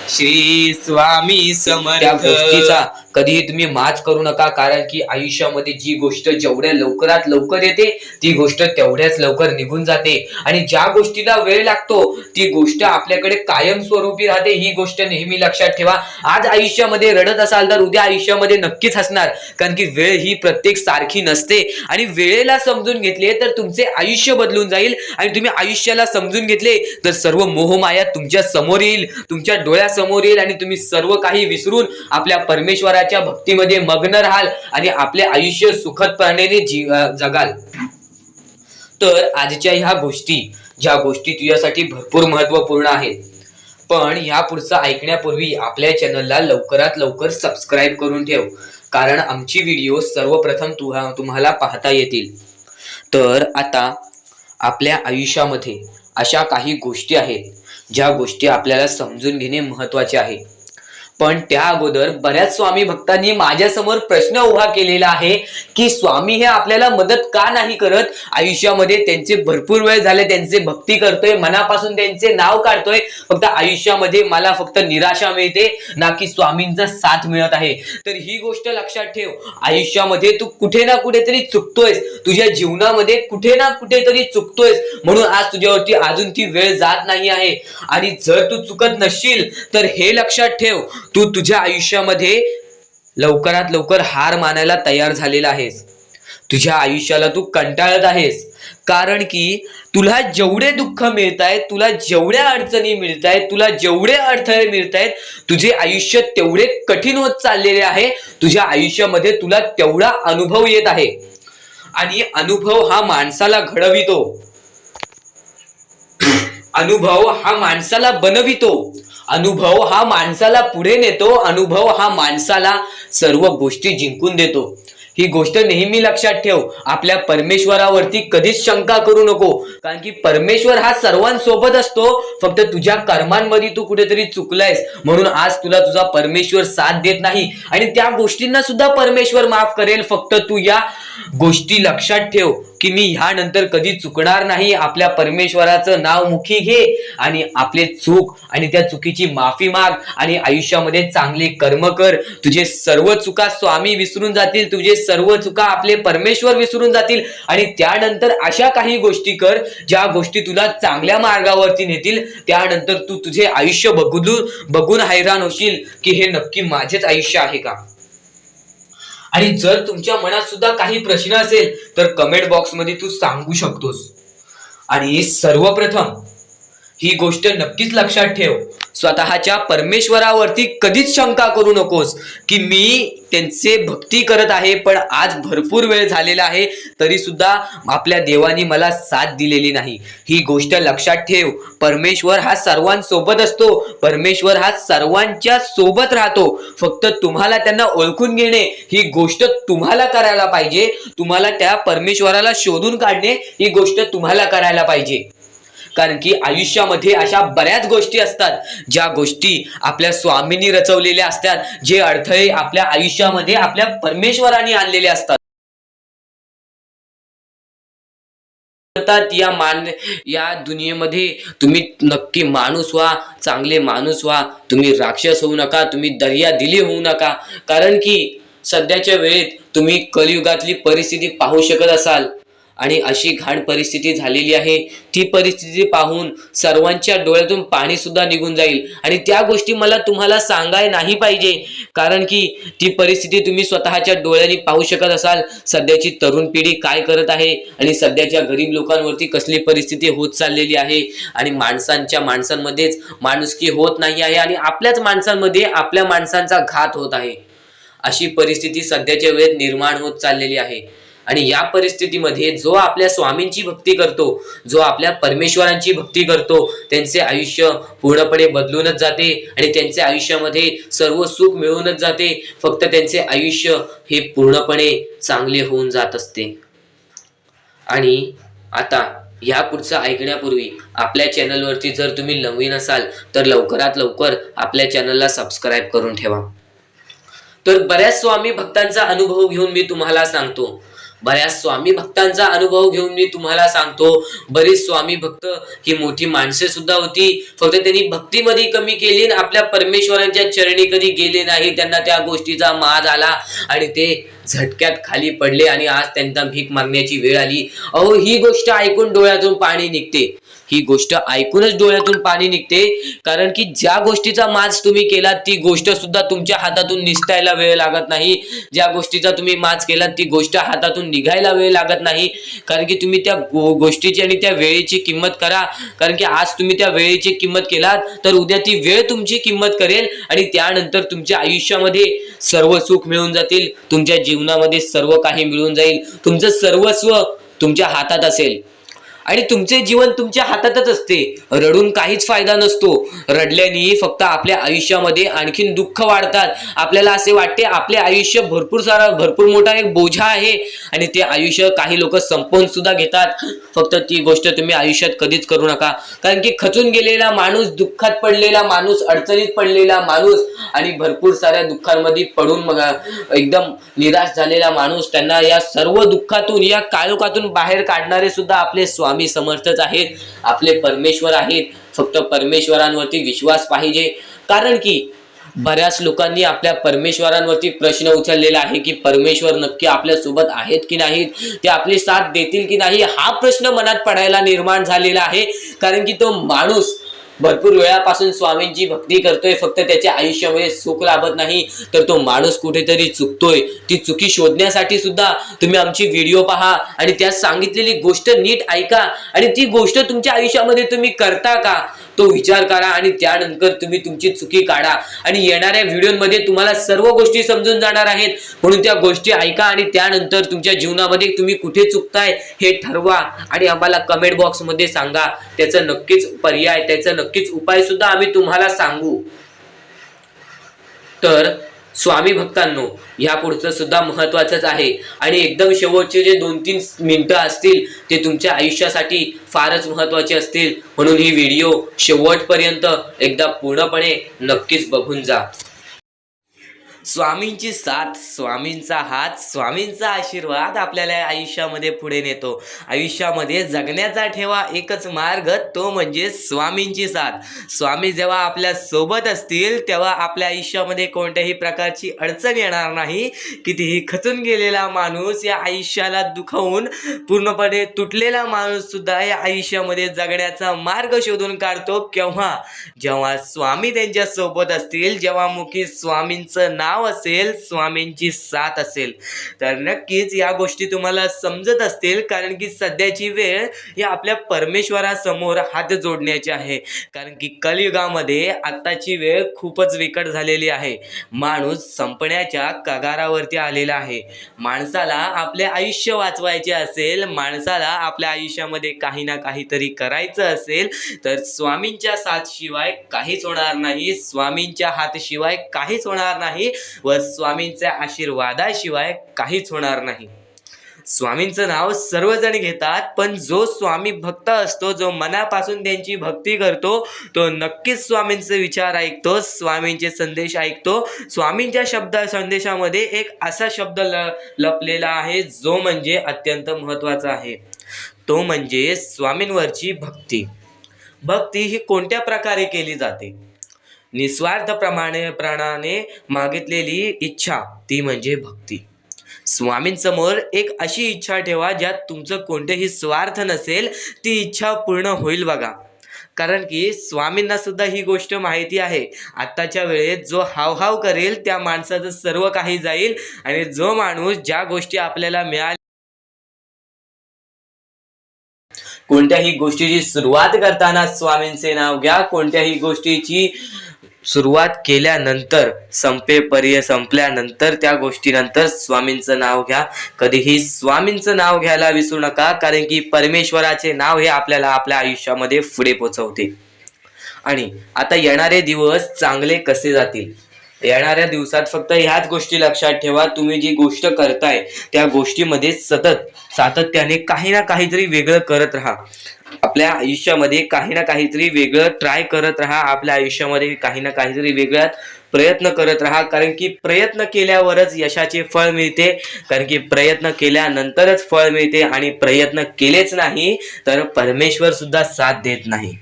श्री स्वामी समर्थ. त्या गोष्टीचा कधीही तुम्ही माच करू नका, कारण की आयुष्यामध्ये जी गोष्ट जेवढ्या लवकरात लवकर येते ती गोष्ट तेवढ्याच लवकर निघून जाते, आणि ज्या गोष्टीला वेळ लागतो ती गोष्ट आपल्याकडे कायमस्वरूपी राहते. ही गोष्ट नेहमी लक्षात ठेवा. आज आयुष्यामध्ये रडत असाल तर उद्या आयुष्यामध्ये नक्कीच हसणार, कारण की वेळ ही प्रत्येक सारखी नसते, आणि वेळेला समजून घेतले तर तुमचे आयुष्य बदलून जाईल, आणि तुम्ही आयुष्याला समजून घेतले तर सर्व मोहमाया तुमच्या समोर येईल, तुमच्या डोळ्यासमोर येईल, आणि तुम्ही सर्व काही विसरून आपल्या परमेश्वराच्या भक्तीमध्ये मग्न राहाल आणि आपले आयुष्य सुखदपणे जगाल. तर आजच्या ह्या गोष्टी, ज्या गोष्टी तुझ्यासाठी भरपूर महत्वपूर्ण आहेत, पण ह्या पुढचं ऐकण्यापूर्वी आपल्या चॅनलला लवकरात लवकर सबस्क्राईब करून ठेव, कारण आमची व्हिडिओ सर्वप्रथम तुम्हाला पाहता येतील. तर आता आपल्या आयुष्यामध्ये अशा काही गोष्टी आहेत ज्या गोष्टी आपल्याला समजून घेणे महत्वाचे आहे. पण त्या अगोदर बऱ्याच स्वामी भक्तांनी माझ्यासमोर प्रश्न उभा केलेला आहे की स्वामी हे आपल्याला मदत का नाही करत. आयुष्यामध्ये त्यांचे भरपूर वेळ झाले, त्यांचे भक्ती करतोय, मनापासून त्यांचे नाव काढतोय, फक्त आयुष्यामध्ये मला फक्त निराशा मिळते, ना की स्वामींचा साथ मिळत आहे. तर ही गोष्ट लक्षात ठेव, आयुष्यामध्ये तू कुठे ना कुठेतरी चुकतोयस, तुझ्या जीवनामध्ये कुठे ना कुठेतरी चुकतोयस, म्हणून आज तुझ्यावरती अजून ती वेळ जात नाही आहे. आणि जर तू चुकत नसशील तर हे लक्षात ठेव, तू तुझ्या आयुष्यामध्ये लवकरात लवकर हार मानायला तयार झालेला आहेस. तुझ्या आयुष्याला तू कंटाळत आहेस, कारण की तुला जेवढे दुःख मिळतायत, तुला जेवढ्या अडचणी मिळतायत, तुला जेवढे अडथळे मिळतायत, तुझे आयुष्य तेवढे कठीण होत चाललेले आहे. तुझ्या आयुष्यामध्ये तुला तेवढा अनुभव येत आहे, आणि अनुभव हा माणसाला घडवितो, अनुभव हा माणसाला बनवितो, अनुभव हा माणसाला पुढे नेतो, अनुभव हा माणसाला सर्व गोष्टी जिंकून देतो. ही गोष्ट नेहमी लक्षात ठेव. आपल्या परमेश्वरावरती कधीच शंका करू नको, कारण की परमेश्वर हा सर्वांसोबत असतो. फक्त तुझ्या कर्मांमध्ये तू कुठेतरी चुकलायस, म्हणून आज तुला तुझा परमेश्वर साथ देत नाही, आणि त्या गोष्टींना सुद्धा परमेश्वर माफ करेल. फक्त तू या गोष्टी लक्षात ठेव की मी ह्यानंतर कधी चुकणार नाही. आपल्या परमेश्वराचं नाव मुखी घे आणि आपले चूक आणि त्या चुकीची माफी माग, आणि आयुष्यामध्ये चांगले कर्म कर. तुझे सर्व चुका स्वामी विसरून जातील, तुझे सर्व चुका आपले परमेश्वर विसरून जातील, आणि त्यानंतर अशा काही गोष्टी कर ज्या गोष्टी तुला चांगल्या मार्गावरती नेतील. त्यानंतर तू तुझे आयुष्य बघून हैराण होशील की हे नक्की माझेच आयुष्य आहे का. आणि जर तुमच्या मनात सुद्धा काही प्रश्न असेल तर कमेंट बॉक्स मध्ये तू सांगू शकतोस. आणि सर्वप्रथम ही गोष्ट नक्कीच लक्षात ठेव, स्वतःच्या परमेश्वरावरती कधीच शंका करू नकोस की मी त्यांचे भक्ती करत आहे, पण आज भरपूर वेळ झालेला आहे तरी सुद्धा आपल्या देवानी मला साथ दिलेली नाही. ही गोष्ट लक्षात ठेव, परमेश्वर हा सर्वांसोबत असतो, परमेश्वर हा सर्वांच्या सोबत राहतो. फक्त तुम्हाला त्यांना ओळखून घेणे ही गोष्ट तुम्हाला करायला पाहिजे. तुम्हाला त्या परमेश्वराला शोधून काढणे ही गोष्ट तुम्हाला करायला पाहिजे. कारण की आयुष्यामध्ये अशा बऱ्याच गोष्टी असतात ज्या गोष्टी आपल्या स्वामींनी रचवलेल्या असतात, जे अडथळे आपल्या आयुष्यामध्ये आपल्या परमेश्वराने आणलेले असतात. या दुनियेमध्ये तुम्ही नक्की माणूस व्हा, चांगले माणूस व्हा. तुम्ही राक्षस होऊ नका, तुम्ही दर्या दिली होऊ नका, कारण की सध्याच्या वेळेत तुम्ही कलियुगातली परिस्थिती पाहू शकत असाल, आणि अशी घाण परिस्थिती झालेली आहे. ती परिस्थिती पाहून सर्वांच्या डोळ्यातून पाणी सुद्धा निघून जाईल, आणि त्या गोष्टी मला तुम्हाला सांगाय नाही पाहिजे, कारण की ती परिस्थिती तुम्ही स्वतःच्या डोळ्यांनी पाहू शकत असाल. सध्याची तरुण पिढी काय करत आहे, आणि सध्याच्या गरीब लोकांवरती कसली परिस्थिती होत चाललेली आहे, आणि माणसांमध्येच माणुसकी होत नाही आहे, आणि आपल्याच माणसांमध्ये आपल्या माणसांचा घात होत आहे. अशी परिस्थिती सध्याच्या वेळेत निर्माण होत चाललेली आहे. आणि या परिस्थितीमध्ये जो आपल्या स्वामींची भक्ती करतो, जो आपल्या परमेश्वरांची भक्ती करतो, त्यांचे आयुष्य पूर्णपणे बदलूनच जाते, आणि त्यांच्या आयुष्यामध्ये सर्व सुख मिळूनच जाते. फक्त त्यांचे आयुष्य हे पूर्णपणे चांगले होऊन जात असते. आणि आता या पुढचं ऐकण्यापूर्वी आपल्या चॅनलवरती जर तुम्ही नवीन असाल तर लवकरात लवकर आपल्या चॅनलला सबस्क्राईब करून ठेवा. तर बऱ्याच स्वामी भक्तांचा अनुभव घेऊन मी तुम्हाला सांगतो, बऱ्याच स्वामी भक्तांचा अनुभव घेऊन मी तुम्हाला सांगतो. बरीच स्वामी भक्त ही मोठी माणसे सुद्धा होती, फक्त त्यांनी भक्तीमध्ये कमी केली आणि आपल्या परमेश्वरांच्या चरणी कधी गेले नाही. त्यांना त्या गोष्टीचा माज आला आणि ते झटक्यात खाली पडले आणि आज त्यांना भीक मागण्याची वेळ आली. अहो, ही गोष्ट ऐकून डोळ्यातून पाणी निघते. ही गोष्ट ऐकूनच डोळ्यातून पाणी निघते, कारण की ज्या गोष्टीचा माज तुम्ही केला ती गोष्ट सुद्धा तुमच्या हातातून निसटायला वेळ लागत नाही. ज्या गोष्टीचा तुम्ही माज केला ती गोष्ट हातातून निघायला वेळ लागत नाही, कारण की तुम्ही त्या गोष्टीची आणि त्या वेळेची किंमत करा. कारण की आज तुम्ही त्या वेळेची किंमत केलात तर उद्या ती वेळ तुमची किंमत करेल आणि त्यानंतर तुमच्या आयुष्यामध्ये सर्व सुख मिळून जातील. तुमच्या जीवनामध्ये सर्व काही मिळून जाईल. तुमचं सर्वस्व तुमच्या हातात असेल आणि तुमचे जीवन तुमच्या हातातच असते. रडून काहीच फायदा नसतो. रडल्याने फक्त आपल्या आयुष्यामध्ये आणखीन दुःख वाढतात. आपल्याला असे वाटते आपले आयुष्य भरपूर मोठा एक बोझा आहे आणि ते आयुष्य काही लोक संपवून सुद्धा घेतात. फक्त ती गोष्ट तुम्ही आयुष्यात कधीच करू नका, कारण की खचून गेलेला माणूस, दुःखात पडलेला माणूस, अडचणीत पडलेला माणूस आणि भरपूर साऱ्या दुःखांमध्ये पडून एकदम निराश झालेला माणूस, त्यांना या सर्व दुःखातून, या काळोखातून बाहेर काढणारे सुद्धा आपले स्वामी समर्थच आहेत, आपले परमेश्वर आहेत. फक्त परमेश्वरांवरती विश्वास पाहिजे, कारण की बऱ्याच लोकांनी आपल्या परमेश्वरांवरती प्रश्न उचललेला आहे की परमेश्वर नक्की आपल्या सोबत आहेत की नाहीत, ते आपली साथ देतील की नाही, हा प्रश्न मनात पडायला निर्माण झालेला आहे. कारण की तो माणूस भरपूर वेळापासून स्वामींची भक्ती करतोय, फक्त त्याच्या आयुष्यामध्ये सुख लाभत नाही, तर तो माणूस कुठेतरी चुकतोय. ती चुकी शोधण्यासाठी सुद्धा तुम्ही आमची व्हिडिओ पहा आणि त्यात सांगितलेली गोष्ट नीट ऐका आणि ती गोष्ट तुमच्या आयुष्यामध्ये तुम्ही करता का तो विचार करा आणि त्यानंतर तुम्ही तुमची चुकी काढा. आणि येणाऱ्या व्हिडिओमध्ये तुम्हाला सर्व गोष्टी समजून जाणार आहेत, म्हणून त्या गोष्टी ऐका आणि त्यानंतर तुमच्या जीवनामध्ये तुम्ही कुठे चुकताय हे ठरवा आणि आम्हाला कमेंट बॉक्स मध्ये सांगा. त्याचं नक्कीच पर्याय, त्याचं नक्कीच उपाय सुद्धा आम्ही तुम्हाला सांगू. तर स्वामी भक्तांनो, ह्या पुढचं सुद्धा महत्वाचंच आहे आणि एकदम शेवटचे जे 2-3 मिनिटं असतील ते तुमच्या आयुष्यासाठी फारच महत्वाचे असतील, म्हणून ही व्हिडिओ शेवटपर्यंत एकदा पूर्णपणे नक्कीच बघून जा. स्वामींची साथ, स्वामींचा हात, स्वामींचा आशीर्वाद आपल्याला आयुष्यामध्ये पुढे नेतो. आयुष्यामध्ये जगण्याचा ठेवा एकच मार्ग, तो म्हणजे स्वामींची साथ. स्वामी जेव्हा आपल्या सोबत असतील तेव्हा आपल्या आयुष्यामध्ये कोणत्याही प्रकारची अडचण येणार नाही. कितीही खचून गेलेला माणूस, या आयुष्याला दुखावून पूर्णपणे तुटलेला माणूस सुद्धा या आयुष्यामध्ये जगण्याचा मार्ग शोधून काढतो. केव्हा? जेव्हा स्वामी त्यांच्या सोबत असतील, जेव्हा मुखी स्वामींचं नाव असेल, स्वामींची साथ असेल. तर नक्कीच या गोष्टी तुम्हाला समजत असतील, कारण की सध्याची वेळ या आपल्या परमेश्वरासमोर हात जोडण्याची आहे. कारण की कलियुगामध्ये आत्ताची वेळ खूपच विकट झालेली आहे. माणूस संपण्याच्या कगारावरती आलेला आहे. माणसाला आपले आयुष्य वाचवायचे असेल, माणसाला आपल्या आयुष्यामध्ये काही ना काहीतरी करायचं असेल, तर स्वामींच्या साथशिवाय काहीच होणार नाही, स्वामींच्या हातशिवाय काहीच होणार नाही व स्वामींच्या आशीर्वादाशिवाय काहीच होणार नाही. स्वामींचं नाव सर्वजण घेतात, पण जो स्वामी भक्त असतो, जो मनापासून त्यांची भक्ती करतो, तो नक्कीच स्वामींचे विचार ऐकतो, स्वामींचे संदेश ऐकतो. स्वामींच्या संदेशामध्ये एक असा शब्द लपलेला आहे जो म्हणजे अत्यंत महत्त्वाचा आहे, तो म्हणजे स्वामींवरची भक्ती. भक्ती ही कोणत्या प्रकारे केली जाते? निस्वार्थ प्राणाने मागितलेली इच्छा, ती म्हणजे भक्ती. स्वामींसमोर एक अशी इच्छा ठेवा ज्यात तुमचं कोणतेही स्वार्थ नसेल, ती इच्छा पूर्ण होईल बघा. कारण की स्वामींना सुद्धा ही गोष्ट माहिती आहे, आत्ताच्या वेळेत जो हावहाव करेल त्या माणसाचं सर्व काही जाईल आणि जो माणूस ज्या गोष्टी आपल्याला मिळाल्या, कोणत्याही गोष्टीची सुरुवात करताना स्वामींचे नाव घ्या. कोणत्याही गोष्टीची सुरुवात केल्यानंतर संपल्यानंतर त्या गोष्टीनंतर स्वामींचं नाव घ्या. कधीही स्वामींचं नाव घ्यायला विसरू नका, कारण की परमेश्वराचे नाव हे आपल्याला आपल्या आयुष्यामध्ये पुढे पोहोचवते. आणि आता येणारे दिवस चांगले कसे जातील? येणाऱ्या दिवसात फक्त ह्याच गोष्टी लक्षात ठेवा, तुम्ही जी गोष्ट करताय त्या गोष्टीमध्ये सातत्याने काही ना काहीतरी वेगळं करत राहा. आपल्या आयुष्यामध्ये काही ना काहीतरी वेगळं ट्राय करत राहा. आपल्या आयुष्यामध्ये काही ना काहीतरी वेगळ्यात प्रयत्न करत राहा, कारण की प्रयत्न केल्यावरच यशाचे फळ मिळते. कारण की प्रयत्न केल्यानंतरच फळ मिळते आणि प्रयत्न केलेच नाही तर परमेश्वर सुद्धा साथ देत नाही.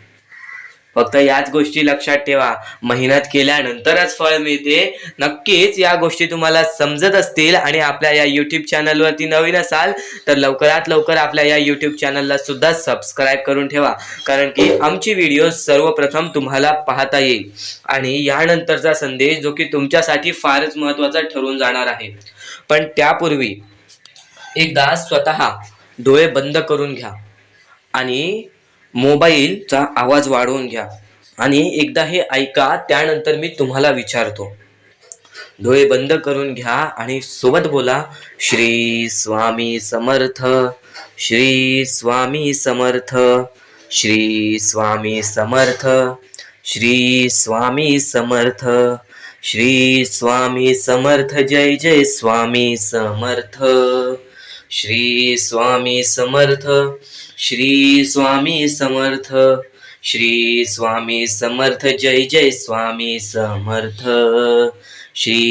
फक्त याच गोष्टी लक्षात ठेवा, मेहनत केल्यानंतरच फळ मिळते. नक्कीच या गोष्टी तुम्हाला समजत असतील आणि आपल्या या YouTube चॅनलवरती नवीन असाल तर लवकरात लवकर आपल्या या YouTube चॅनलला सुद्धा सबस्क्राईब करून ठेवा, कारण की आमची व्हिडिओ सर्वप्रथम तुम्हाला पाहता येईल. आणि यानंतरचा संदेश जो की तुमच्यासाठी फारच महत्त्वाचा ठरून जाणार आहे. पण त्यापूर्वी एकदा स्वतः डोळे बंद करून घ्या आणि मोबाईलचा आवाज वाढवून घ्या आणि एकदा हे ऐका. त्यानंतर मी तुम्हाला विचारतो. डोळे बंद करून घ्या आणि सोबत बोला, श्री स्वामी समर्थ, श्री स्वामी समर्थ, श्री स्वामी समर्थ, श्री स्वामी समर्थ, श्री स्वामी समर्थ, जय जय स्वामी समर्थ, श्री स्वामी समर्थ, श्री स्वामी समर्थ, श्री स्वामी समर्थ, जय जय स्वामी समर्थ, श्री